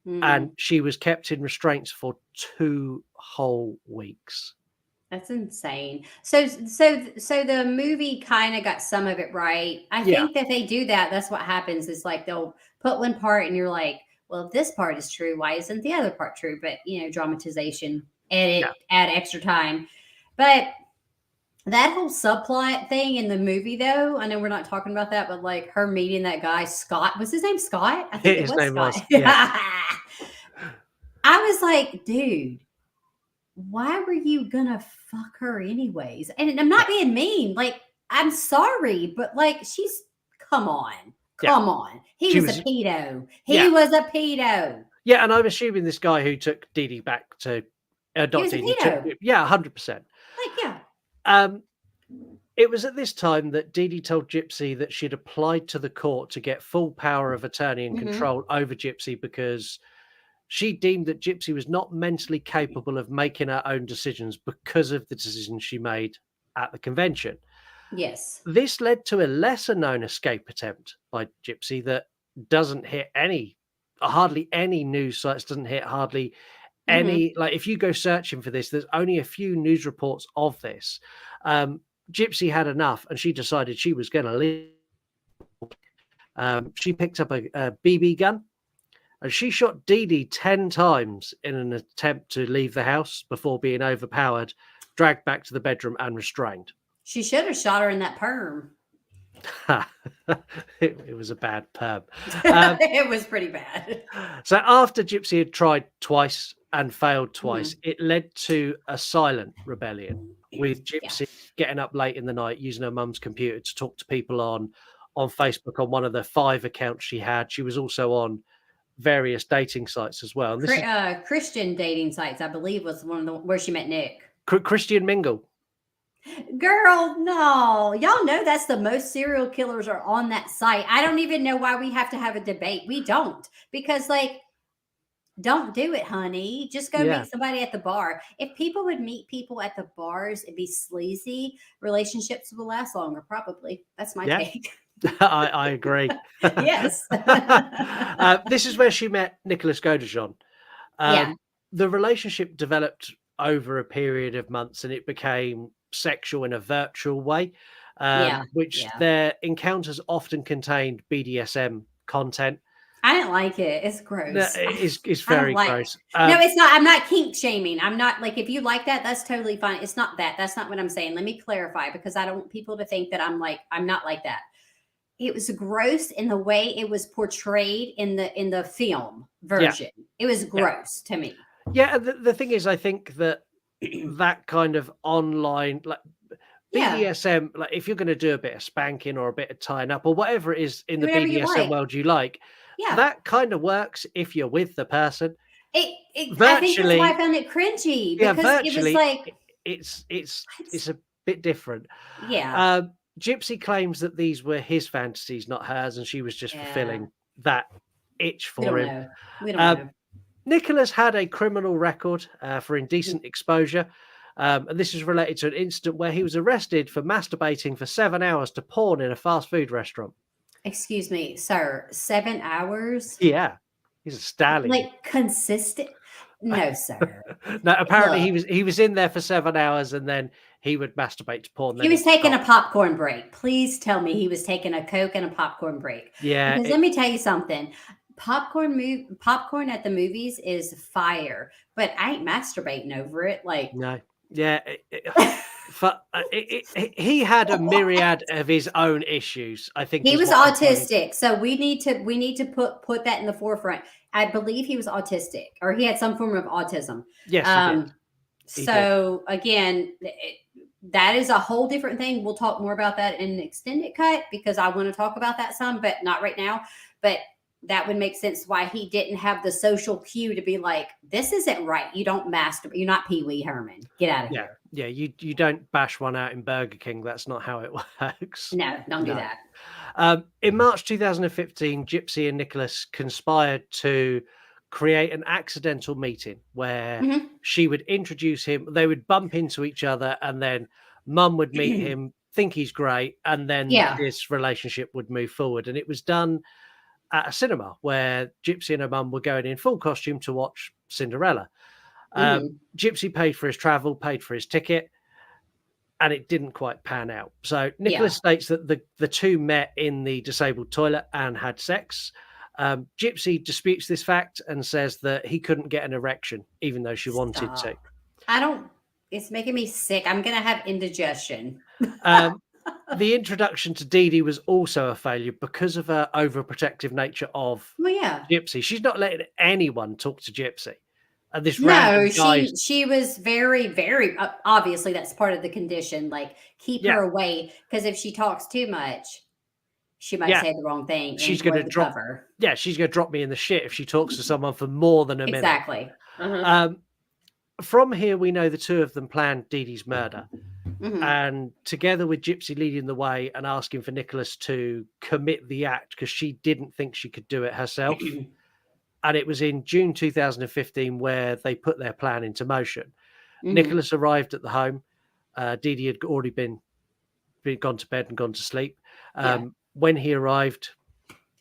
And she was kept in restraints for 2 whole weeks. That's insane. So the movie kind of got some of it right. I think that they do that. That's what happens. Is like they'll put one part, and you're like, well, if this part is true, why isn't the other part true? But dramatization, edit, add extra time. But that whole subplot thing in the movie, though, I know we're not talking about that, but like her meeting that guy, Scott, was his name Scott? I think his it was name Scott. was. Yeah. I was like, dude, why were you gonna fuck her anyways? And I'm not being mean. Like, I'm sorry, but like, come on. He was a pedo. He was a pedo. Yeah, and I'm assuming this guy who took Dee Dee back to He was a pedo. 100%. Like, yeah. It was at this time that Dee Dee told Gypsy that she'd applied to the court to get full power of attorney and control over Gypsy because she deemed that Gypsy was not mentally capable of making her own decisions because of the decisions she made at the convention. Yes. This led to a lesser-known escape attempt by Gypsy that doesn't hit hardly any news sites, doesn't hit hardly any, like if you go searching for this, there's only a few news reports of this. Gypsy had enough and she decided she was going to leave. She picked up a BB gun and she shot Dee Dee 10 times in an attempt to leave the house before being overpowered, dragged back to the bedroom and restrained. She should have shot her in that perm. It was a bad perm. It was pretty bad. So after Gypsy had tried twice and failed twice, it led to a silent rebellion with Gypsy getting up late in the night, using her mum's computer to talk to people on Facebook on one of the 5 accounts she had. She was also on various dating sites as well. And Christian dating sites, I believe, was one of the where she met Nick. Christian Mingle. Girl, no. Y'all know that's the most serial killers are on that site. I don't even know why we have to have a debate. We don't. Because, like, don't do it, honey. Just go meet somebody at the bar. If people would meet people at the bars and be sleazy, relationships will last longer, probably. That's my take. I agree. Yes. This is where she met Nicholas Godejohn. The relationship developed over a period of months and it became sexual in a virtual way, which their encounters often contained BDSM content. I didn't like it. It's gross. No, it's very gross. No, it's not. I'm not kink shaming. I'm not like, if you like that, that's totally fine. It's not that. That's not what I'm saying. Let me clarify because I don't want people to think that I'm not like that. It was gross in the way it was portrayed in the film version. It was gross to me. Yeah, the thing is, I think that kind of online, like BDSM, like if you're going to do a bit of spanking or a bit of tying up or whatever it is in the BDSM world you like, that kind of works if you're with the person. I think that's why I found it cringy because it was like it's a bit different. Yeah. Gypsy claims that these were his fantasies, not hers, and she was just fulfilling that itch for him. We don't know. Nicholas had a criminal record for indecent exposure. And this is related to an incident where he was arrested for masturbating for 7 hours to porn in a fast food restaurant. Excuse me, sir. 7 hours? Yeah. He's a stallion. Like consistent? No, sir. No, apparently he was in there for 7 hours and then he would masturbate to porn. He was taking a popcorn break. Please tell me he was taking a Coke and a popcorn break. Yeah. Because let me tell you something. Popcorn at the movies is fire, but I ain't masturbating over it. Like, no. Yeah. He had a myriad of his own issues. I think he was autistic. So we need to put that in the forefront. I believe he was autistic or he had some form of autism. Yes. He did. Again, that is a whole different thing. We'll talk more about that in an extended cut because I want to talk about that some, but not right now. But that would make sense why he didn't have the social cue to be like, this isn't right. You don't masturbate. You're not Pee Wee Herman. Get out of here. Yeah, you don't bash one out in Burger King. That's not how it works. No, don't do that. In March 2015, Gypsy and Nicholas conspired to create an accidental meeting where she would introduce him. They would bump into each other and then Mum would meet him think he's great, and then this relationship would move forward. And it was done at a cinema where Gypsy and her mum were going in full costume to watch Cinderella. Gypsy paid for his travel, paid for his ticket, and it didn't quite pan out. So Nicholas states that the two met in the disabled toilet and had sex. Gypsy disputes this fact and says that he couldn't get an erection, even though she wanted to. It's making me sick. I'm going to have indigestion. The introduction to Dee Dee was also a failure because of her overprotective nature of Gypsy. She's not letting anyone talk to Gypsy. This she was very, very obviously that's part of the condition. Like keep her away, because if she talks too much, she might say the wrong thing. She's going to drop her. Yeah, she's going to drop me in the shit if she talks to someone for more than a minute. Exactly. From here, we know the two of them planned Dee Dee's murder. And together with Gypsy leading the way and asking for Nicholas to commit the act because she didn't think she could do it herself. And it was in June 2015 where they put their plan into motion. Nicholas arrived at the home. Dee Dee had already been gone to bed and gone to sleep. When he arrived,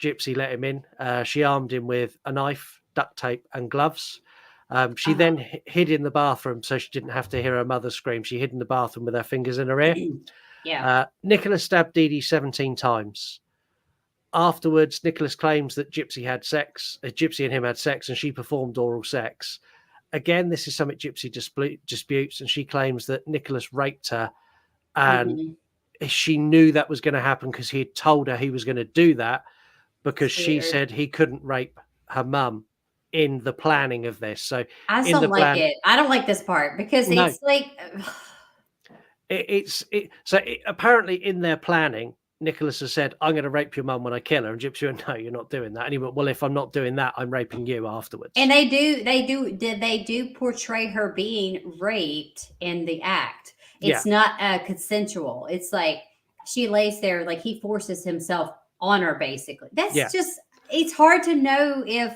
Gypsy let him in. She armed him with a knife, duct tape, and gloves. She then hid in the bathroom so she didn't have to hear her mother scream. She hid in the bathroom with her fingers in her ear. Nicholas stabbed Dee Dee 17 times. Afterwards, Nicholas claims that Gypsy and him had sex, and she performed oral sex. Again, this is something Gypsy disputes, and she claims that Nicholas raped her, and she knew that was going to happen because he had told her he was going to do that because she said he couldn't rape her mum in the planning of this. So I don't like it. I don't like this part because it's like apparently in their planning, Nicholas has said, I'm going to rape your mum when I kill her. And Gypsy went, no, you're not doing that. And he went, well, if I'm not doing that, I'm raping you afterwards. And they do portray her being raped in the act. It's not consensual. It's like she lays there, like he forces himself on her, basically. That's just, it's hard to know if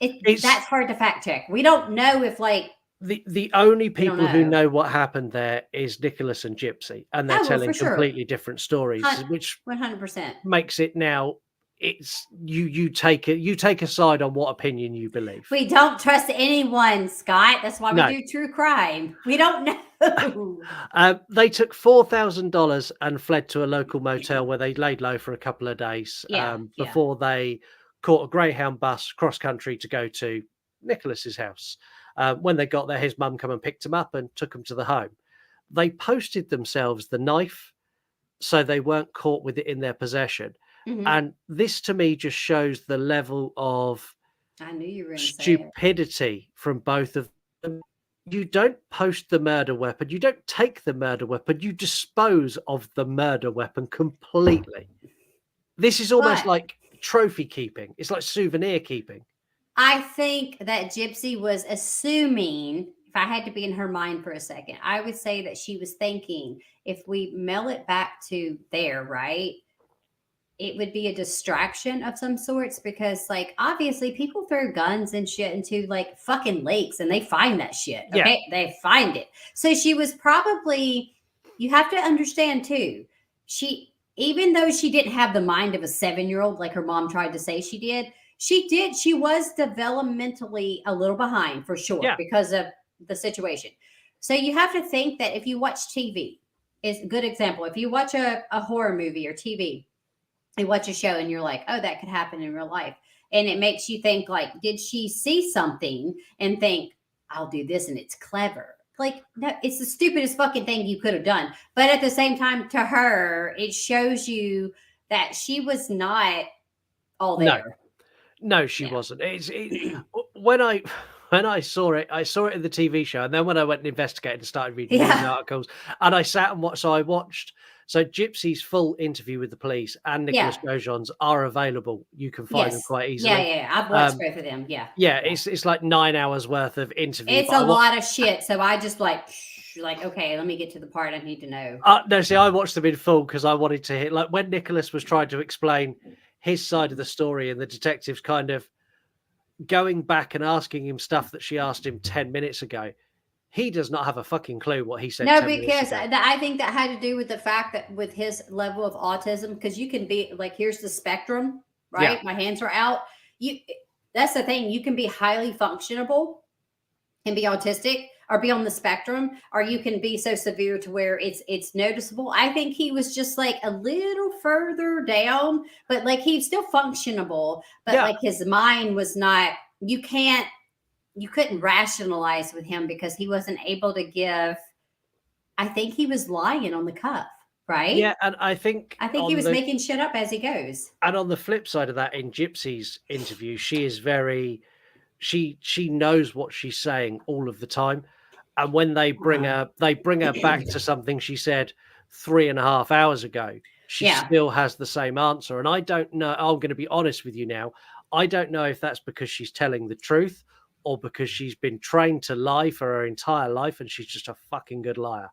that's hard to fact check. We don't know if like, the only people who know what happened there is Nicholas and Gypsy, and they're telling completely different stories, which 100% makes it now. It's you take a side on what opinion you believe. We don't trust anyone, Scott. That's why we do true crime. We don't know. They took $4,000 and fled to a local motel where they laid low for a couple of days before they caught a Greyhound bus cross country to go to Nicholas's house. When they got there, his mum come and picked him up and took him to the home. They posted themselves the knife so they weren't caught with it in their possession. And this to me just shows the level of stupidity from both of them. You don't post the murder weapon. You don't take the murder weapon. You dispose of the murder weapon completely. This is almost like trophy keeping. It's like souvenir keeping. I think that Gypsy was assuming, if I had to be in her mind for a second, I would say that she was thinking, if we mail it back to there, right, it would be a distraction of some sorts because, like, obviously people throw guns and shit into, like, fucking lakes and they find that shit, okay? Yeah. They find it. So she was probably, you have to understand, too, even though she didn't have the mind of a 7-year-old like her mom tried to say she did, she was developmentally a little behind for sure because of the situation. So you have to think that if you watch TV, is a good example. If you watch a horror movie or TV, you watch a show and you're like, oh, that could happen in real life. And it makes you think like, did she see something and think, I'll do this and it's clever? Like, no, it's the stupidest fucking thing you could have done. But at the same time, to her, it shows you that she was not all there. No, she wasn't. When I saw it in the TV show, and then when I went and investigated and started reading news articles, and I sat and watched. So I watched. So Gypsy's full interview with the police and Nicholas Beaujon's are available. You can find them quite easily. Yeah. I've watched both of them. Yeah. It's like 9 hours worth of interview. It's a lot of shit. So I just like, okay, let me get to the part I need to know. No, see, I watched them in full because I wanted to hear, like, when Nicholas was trying to explain his side of the story and the detectives kind of going back and asking him stuff that she asked him 10 minutes ago. he does not have a fucking clue what he said. No, 10 minutes because ago. I think that had to do with the fact that with his level of autism, because you can be like, here's the spectrum, right? Yeah. My hands are out. That's the thing. You can be highly functionable and be autistic, or be on the spectrum, or you can be so severe to where it's noticeable. I think he was just like a little further down, but like he's still functionable, but like his mind was not. You couldn't rationalize with him because he wasn't able to give. I think he was lying on the cuff, right? Yeah, and I think he was making shit up as he goes. And on the flip side of that, in Gypsy's interview, she is very, she knows what she's saying all of the time, and when they bring her back to something she said 3.5 hours ago, she still has the same answer. And I don't know. I'm going to be honest with you now. I don't know if that's because she's telling the truth, or because she's been trained to lie for her entire life and she's just a fucking good liar.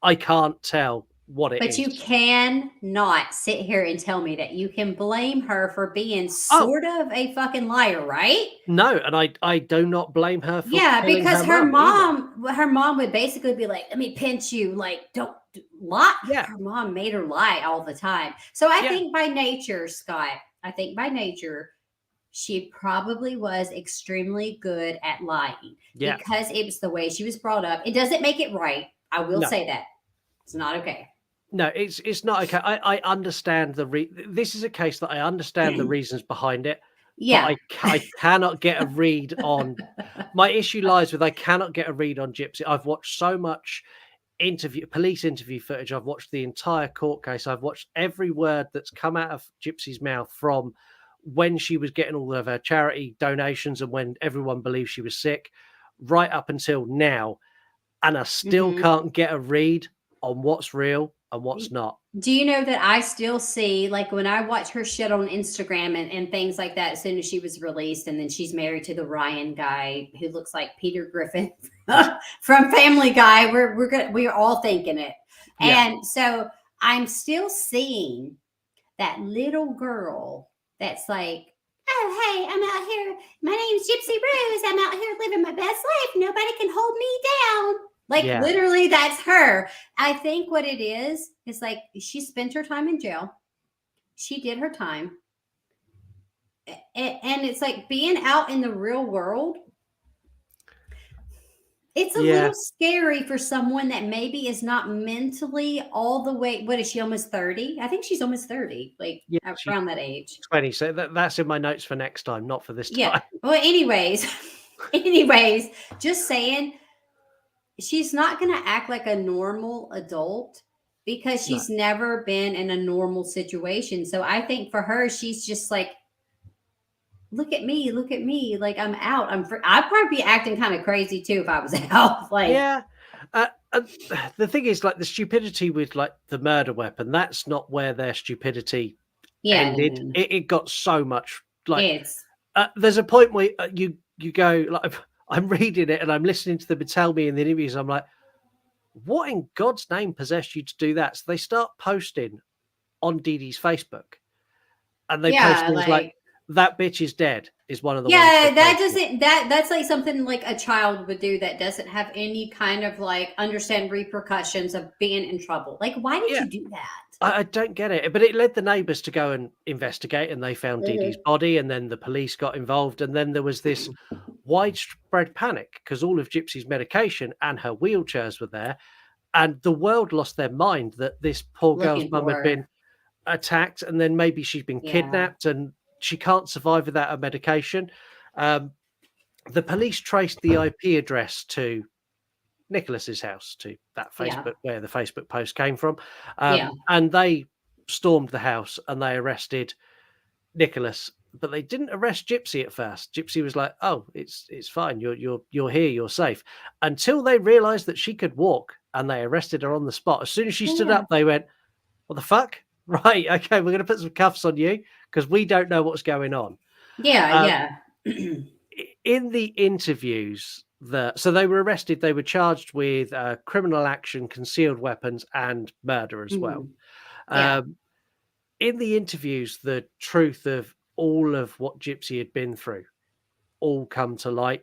I can't tell what it is. But you cannot sit here and tell me that you can blame her for being sort of a fucking liar, right? No, and I do not blame her for because her mom would basically be like, let me pinch you, like, don't lie. Yeah. Her mom made her lie all the time. So I think by nature, Scott, she probably was extremely good at lying because it was the way she was brought up. It doesn't make it right. I will say that. It's not okay. No, it's not okay. I understand this is a case that I understand the reasons behind it. Yeah. But I cannot get a read on. My issue lies with I cannot get a read on Gypsy. I've watched so much police interview footage. I've watched the entire court case. I've watched every word that's come out of Gypsy's mouth from when she was getting all of her charity donations and when everyone believed she was sick, right up until now. And I still can't get a read on what's real and what's not. Do you know that I still see, like, when I watch her shit on Instagram and things like that, as soon as she was released, and then she's married to the Ryan guy who looks like Peter Griffin from Family Guy. We're all thinking it. Yeah. And so I'm still seeing that little girl that's like, oh, hey, I'm out here. My name's Gypsy Rose. I'm out here living my best life. Nobody can hold me down. Like, literally, that's her. I think what it is like she spent her time in jail. She did her time. And it's like being out in the real world. It's a little scary for someone that maybe is not mentally all the way. What is she, almost 30? I think she's almost 30, like around that age. 20. So that's in my notes for next time, not for this time. Yeah. Well, anyways, just saying, she's not going to act like a normal adult because she's never been in a normal situation. So I think for her, she's just like, look at me. Like, I'm out. I'd probably be acting kind of crazy too if I was out. Like, the thing is, like, the stupidity with like the murder weapon, that's not where their stupidity ended. It got so much like there's a point where you go like, I'm reading it and I'm listening to them tell me in the interviews, I'm like, what in God's name possessed you to do that? So they start posting on Dee Dee's Facebook, and they post things like that bitch is dead is one of the ones that's like something like a child would do that doesn't have any kind of like understand repercussions of being in trouble. Like, why did you do that? I don't get it, but it led the neighbors to go and investigate, and they found Dee Dee's body, and then the police got involved, and then there was this widespread panic because all of Gypsy's medication and her wheelchairs were there, and the world lost their mind that this poor girl's mum had been attacked, and then maybe she's been kidnapped, and she can't survive without her medication. The police traced the IP address to Nicholas's house, to that Facebook where the Facebook post came from, and they stormed the house and they arrested Nicholas, but they didn't arrest Gypsy at first. Gypsy was like, "Oh, it's fine. You're here. You're safe." Until they realized that she could walk, and they arrested her on the spot. As soon as she stood up, they went, "What the fuck? Right? Okay, we're going to put some cuffs on you because we don't know what's going on." In the interviews, so they were arrested. They were charged with criminal action, concealed weapons, and murder as well. In the interviews, the truth of all of what Gypsy had been through all come to light.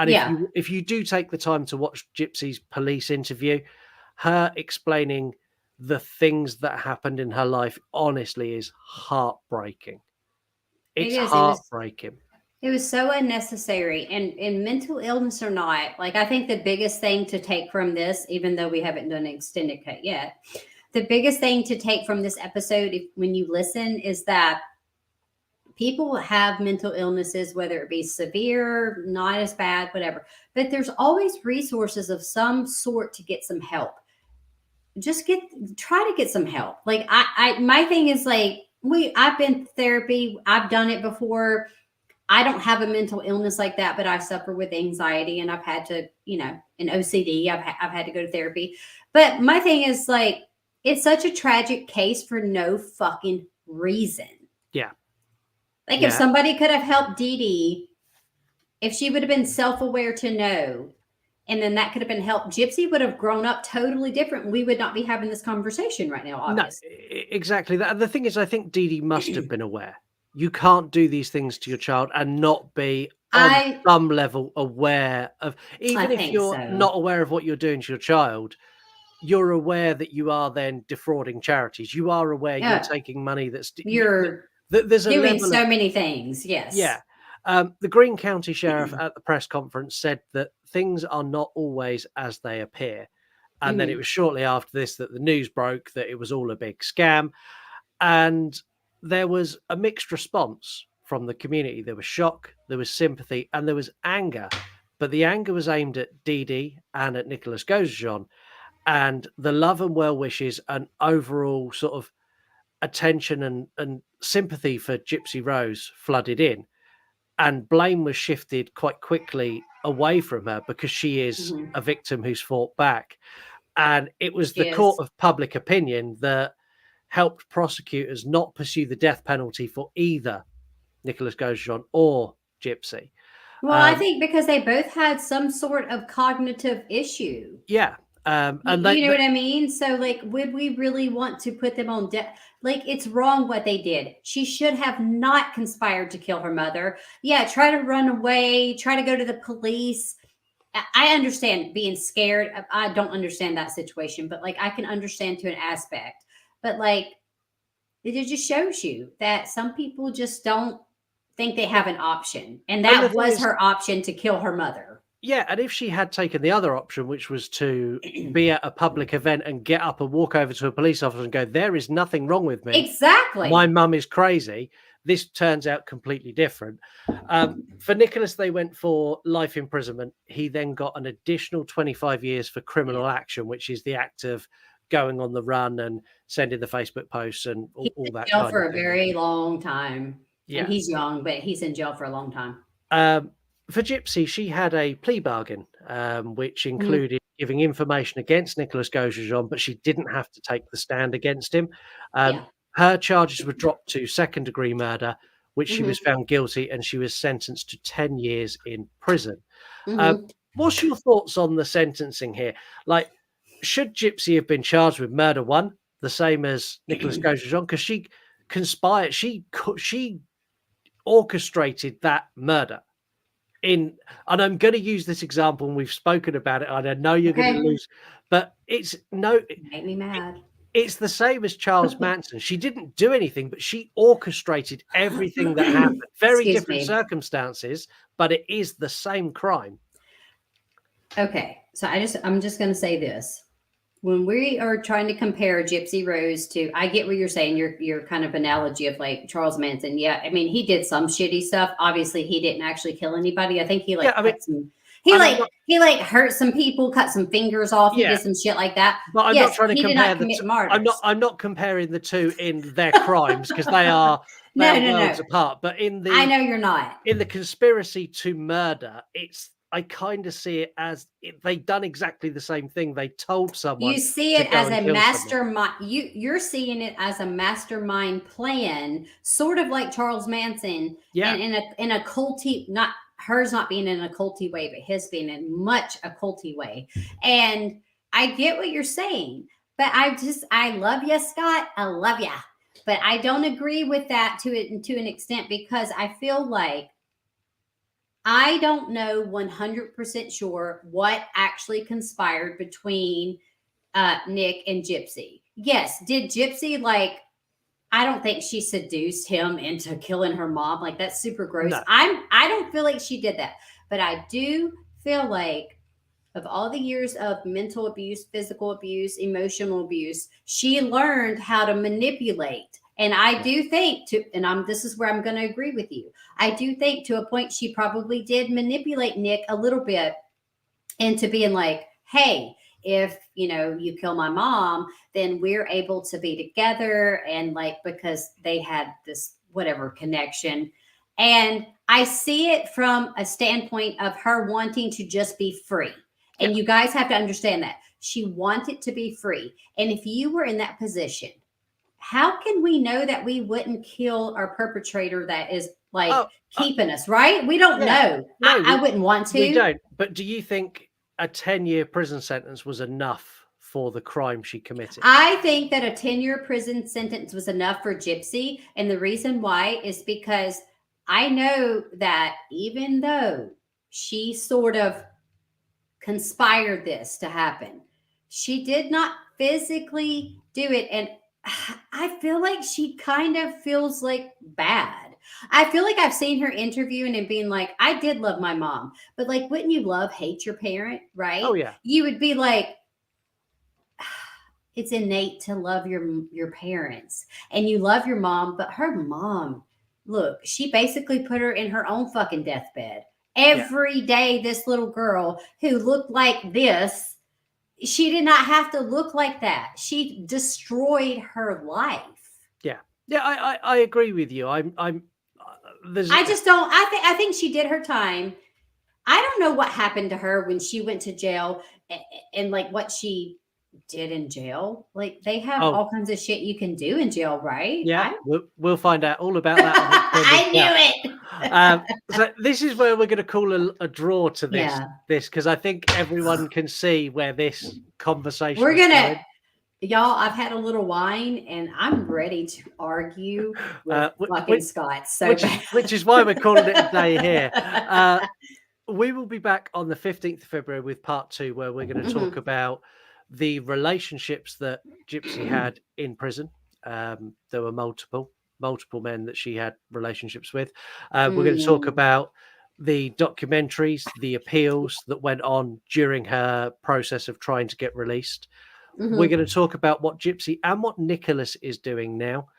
And if you do take the time to watch Gypsy's police interview, her explaining the things that happened in her life, honestly, is heartbreaking. It's heartbreaking. It was so unnecessary. And mental illness or not, like, I think the biggest thing to take from this, even though we haven't done an extended cut yet, the biggest thing to take from this episode, when you listen, is that people have mental illnesses, whether it be severe, not as bad, whatever, but there's always resources of some sort to get some help. Just try to get some help. Like, my thing is, like, I've been to therapy. I've done it before. I don't have a mental illness like that, but I suffer with anxiety, and I've had to, an OCD. I've had to go to therapy. But my thing is, like, it's such a tragic case for no fucking reason. Yeah. Like, if somebody could have helped Dee Dee, if she would have been self-aware to know, and then that could have been helped, Gypsy would have grown up totally different. We would not be having this conversation right now, obviously. No, exactly. The thing is, I think Dee Dee must have been aware. You can't do these things to your child and not be on some level aware of, even if you're not aware of what you're doing to your child, you're aware that you are then defrauding charities. You are aware you're taking money there's doing so many things. Yes. Yeah. The Greene County Sheriff at the press conference said that things are not always as they appear. And then it was shortly after this that the news broke that it was all a big scam. And there was a mixed response from the community. There was shock, there was sympathy, and there was anger. But the anger was aimed at Dee Dee and at Nicholas Godejohn. And the love and well wishes and overall sort of attention and sympathy for Gypsy Rose flooded in. And blame was shifted quite quickly away from her because she is a victim who's fought back. And it was the court of public opinion that helped prosecutors not pursue the death penalty for either Nicholas Godejohn or Gypsy. Well, I think because they both had some sort of cognitive issue. Yeah. And you know what I mean? So, like, would we really want to put them on death? Like, it's wrong what they did. She should have not conspired to kill her mother. Yeah, try to run away, try to go to the police. I understand being scared. I don't understand that situation, but, like, I can understand to an aspect. But, like, it just shows you that some people just don't think they have an option. And that was her option, to kill her mother. Yeah, and if she had taken the other option, which was to be at a public event and get up and walk over to a police officer and go, there is nothing wrong with me. Exactly. My mum is crazy. This turns out completely different. For Nicholas, they went for life imprisonment. He then got an additional 25 years for criminal action, which is the act of going on the run and sending the Facebook posts and all that. He's in jail for a very long time. Yeah. And he's young, but he's in jail for a long time. For Gypsy, she had a plea bargain, which included giving information against Nicholas Godejohn, but she didn't have to take the stand against him. Her charges were dropped to second-degree murder, which she was found guilty, and she was sentenced to 10 years in prison. What's your thoughts on the sentencing here? Like, should Gypsy have been charged with murder one, the same as Nicholas Godejohn? Because she conspired, she orchestrated that murder. And I'm going to use this example, and we've spoken about it, and I know you're going to lose, but make me mad. It's the same as Charles Manson. She didn't do anything, but she orchestrated everything that happened. Very different circumstances, but it is the same crime. Okay, so I'm just going to say this. When we are trying to compare Gypsy Rose to, I get what you're saying, your kind of analogy of like Charles Manson. Yeah, I mean, he did some shitty stuff. Obviously, he didn't actually kill anybody. I think he hurt some people, cut some fingers off. He did some shit like that. But I'm not trying to compare the two. I'm not comparing the two in their crimes because they are worlds apart. But I know you're not. In the conspiracy to murder, I kind of see it as they've done exactly the same thing. They told someone. You see it as a mastermind. You're seeing it as a mastermind plan, sort of like Charles Manson. Yeah. And in a culty, not hers not being in a culty way, but his being in much a culty way. And I get what you're saying, but I love you, Scott. I love you, but I don't agree with that to an extent, because I feel like I don't know 100% sure what actually conspired between Nick and Gypsy. Yes, did Gypsy I don't think she seduced him into killing her mom. Like that's super gross. No. I don't feel like she did that, but I do feel like of all the years of mental abuse, physical abuse, emotional abuse, she learned how to manipulate. And I do think this is where I'm going to agree with you. I do think to a point she probably did manipulate Nick a little bit into being like, hey, if you kill my mom, then we're able to be together. And because they had this whatever connection. And I see it from a standpoint of her wanting to just be free. And you guys have to understand that she wanted to be free. And if you were in that position, how can we know that we wouldn't kill our perpetrator that is keeping us, right? We don't know. No, I wouldn't want to. We don't. But do you think a 10-year prison sentence was enough for the crime she committed? I think that a 10-year prison sentence was enough for Gypsy. And the reason why is because I know that even though she sort of conspired this to happen, she did not physically do it. And I feel like she kind of feels like bad. I feel like I've seen her interviewing and being like, I did love my mom, but wouldn't you hate your parent, right? Oh yeah. You would be like, it's innate to love your parents and you love your mom, but her mom, look, she basically put her in her own fucking deathbed. Every day, this little girl who looked like this, she did not have to look like that. She destroyed her life. Yeah. I agree with you. I just don't. I think she did her time. I don't know what happened to her when she went to jail and what she did in jail. They have all kinds of shit you can do in jail, right? Yeah, we'll find out all about that. I knew it. So this is where we're going to call a draw to this because I think everyone can see where this conversation. We're gonna, y'all. I've had a little wine and I'm ready to argue with fucking Scott. So which is why we're calling it a day here. We will be back on the 15th of February with part 2, where we're going to talk about the relationships that Gypsy had in prison. There were multiple men that she had relationships with. We're going to talk about the documentaries, the appeals that went on during her process of trying to get released. We're going to talk about what Gypsy and what Nicholas is doing now.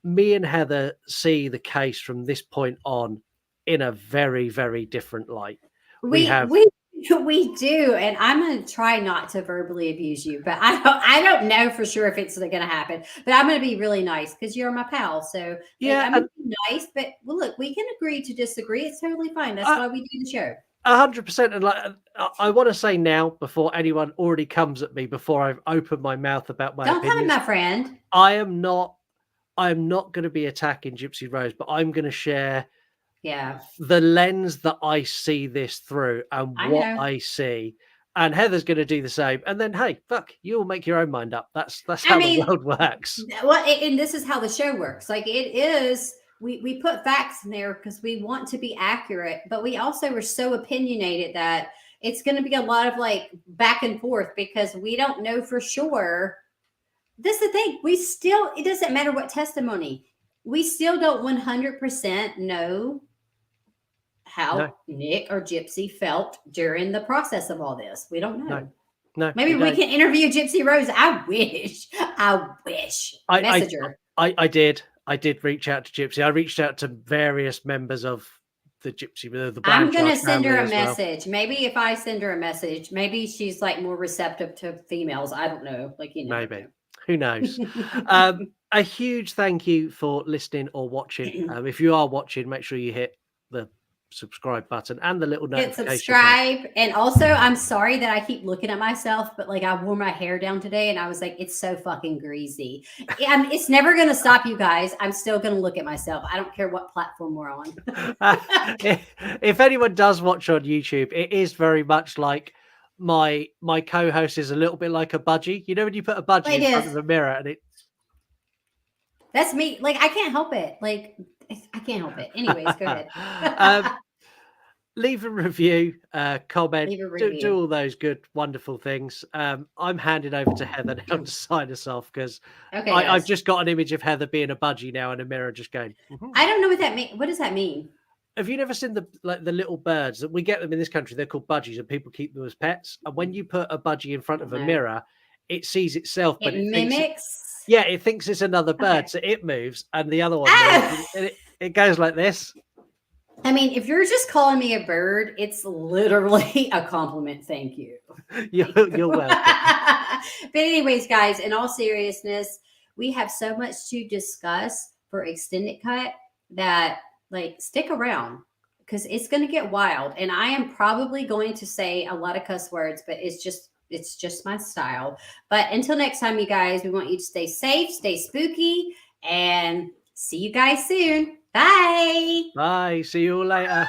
Me and Heather see the case from this point on in a very, very different light. We do, and I'm going to try not to verbally abuse you, but I don't know for sure if it's going to happen. But I'm going to be really nice because you're my pal. So I'm going to be nice. But look, we can agree to disagree. It's totally fine. That's why we do the show. 100%. And I want to say now, before anyone already comes at me, before I've opened my mouth about my opinions, don't come at my friend. I am not going to be attacking Gypsy Rose, but I'm going to share. Yeah, the lens that I see this through and I see, and Heather's going to do the same. And then, hey, fuck, you'll make your own mind up. That's how the world works. Well, and this is how the show works. It is. We put facts in there because we want to be accurate, but we also are so opinionated that it's going to be a lot of back and forth because we don't know for sure. This is the thing. It doesn't matter what testimony. We still don't 100% know how Nick or Gypsy felt during the process of all this. We don't know. No. Maybe we can interview Gypsy Rose. I wish. Message her. I did reach out to Gypsy. I reached out to various members of the Gypsy. I'm going to send her a message. Maybe if I send her a message, maybe she's more receptive to females. I don't know. Maybe. Who knows? A huge thank you for listening or watching. If you are watching, make sure you hit the subscribe button and the little notification. Hit subscribe. And also, I'm sorry that I keep looking at myself, but I wore my hair down today and I was like, it's so fucking greasy. It's never going to stop, you guys. I'm still going to look at myself. I don't care what platform we're on. If anyone does watch on YouTube, it is very much like my co-host is a little bit like a budgie. You know when you put a budgie in front of a mirror and that's me. I can't help it. I can't help it. Anyways, go ahead. leave a review, comment, Leave a review. do all those good, wonderful things. I'm handing over to Heather now to sign us off because Okay, I've just got an image of Heather being a budgie now in a mirror, just going. I don't know what that means. What does that mean? Have you never seen the little birds that we get them in this country? They're called budgies, and people keep them as pets. And when you put a budgie in front of a mirror, it sees itself, but It mimics. it thinks it's another bird, so it moves, and the other one moves, and it goes like this. I mean, if you're just calling me a bird, it's literally a compliment. Thank you. You're welcome. But anyways, guys, in all seriousness, we have so much to discuss for Extended Cut that, like, stick around because it's going to get wild. And I am probably going to say a lot of cuss words, but it's just my style. But until next time, you guys, we want you to stay safe, stay spooky, and see you guys soon. Bye. Bye. See you all later.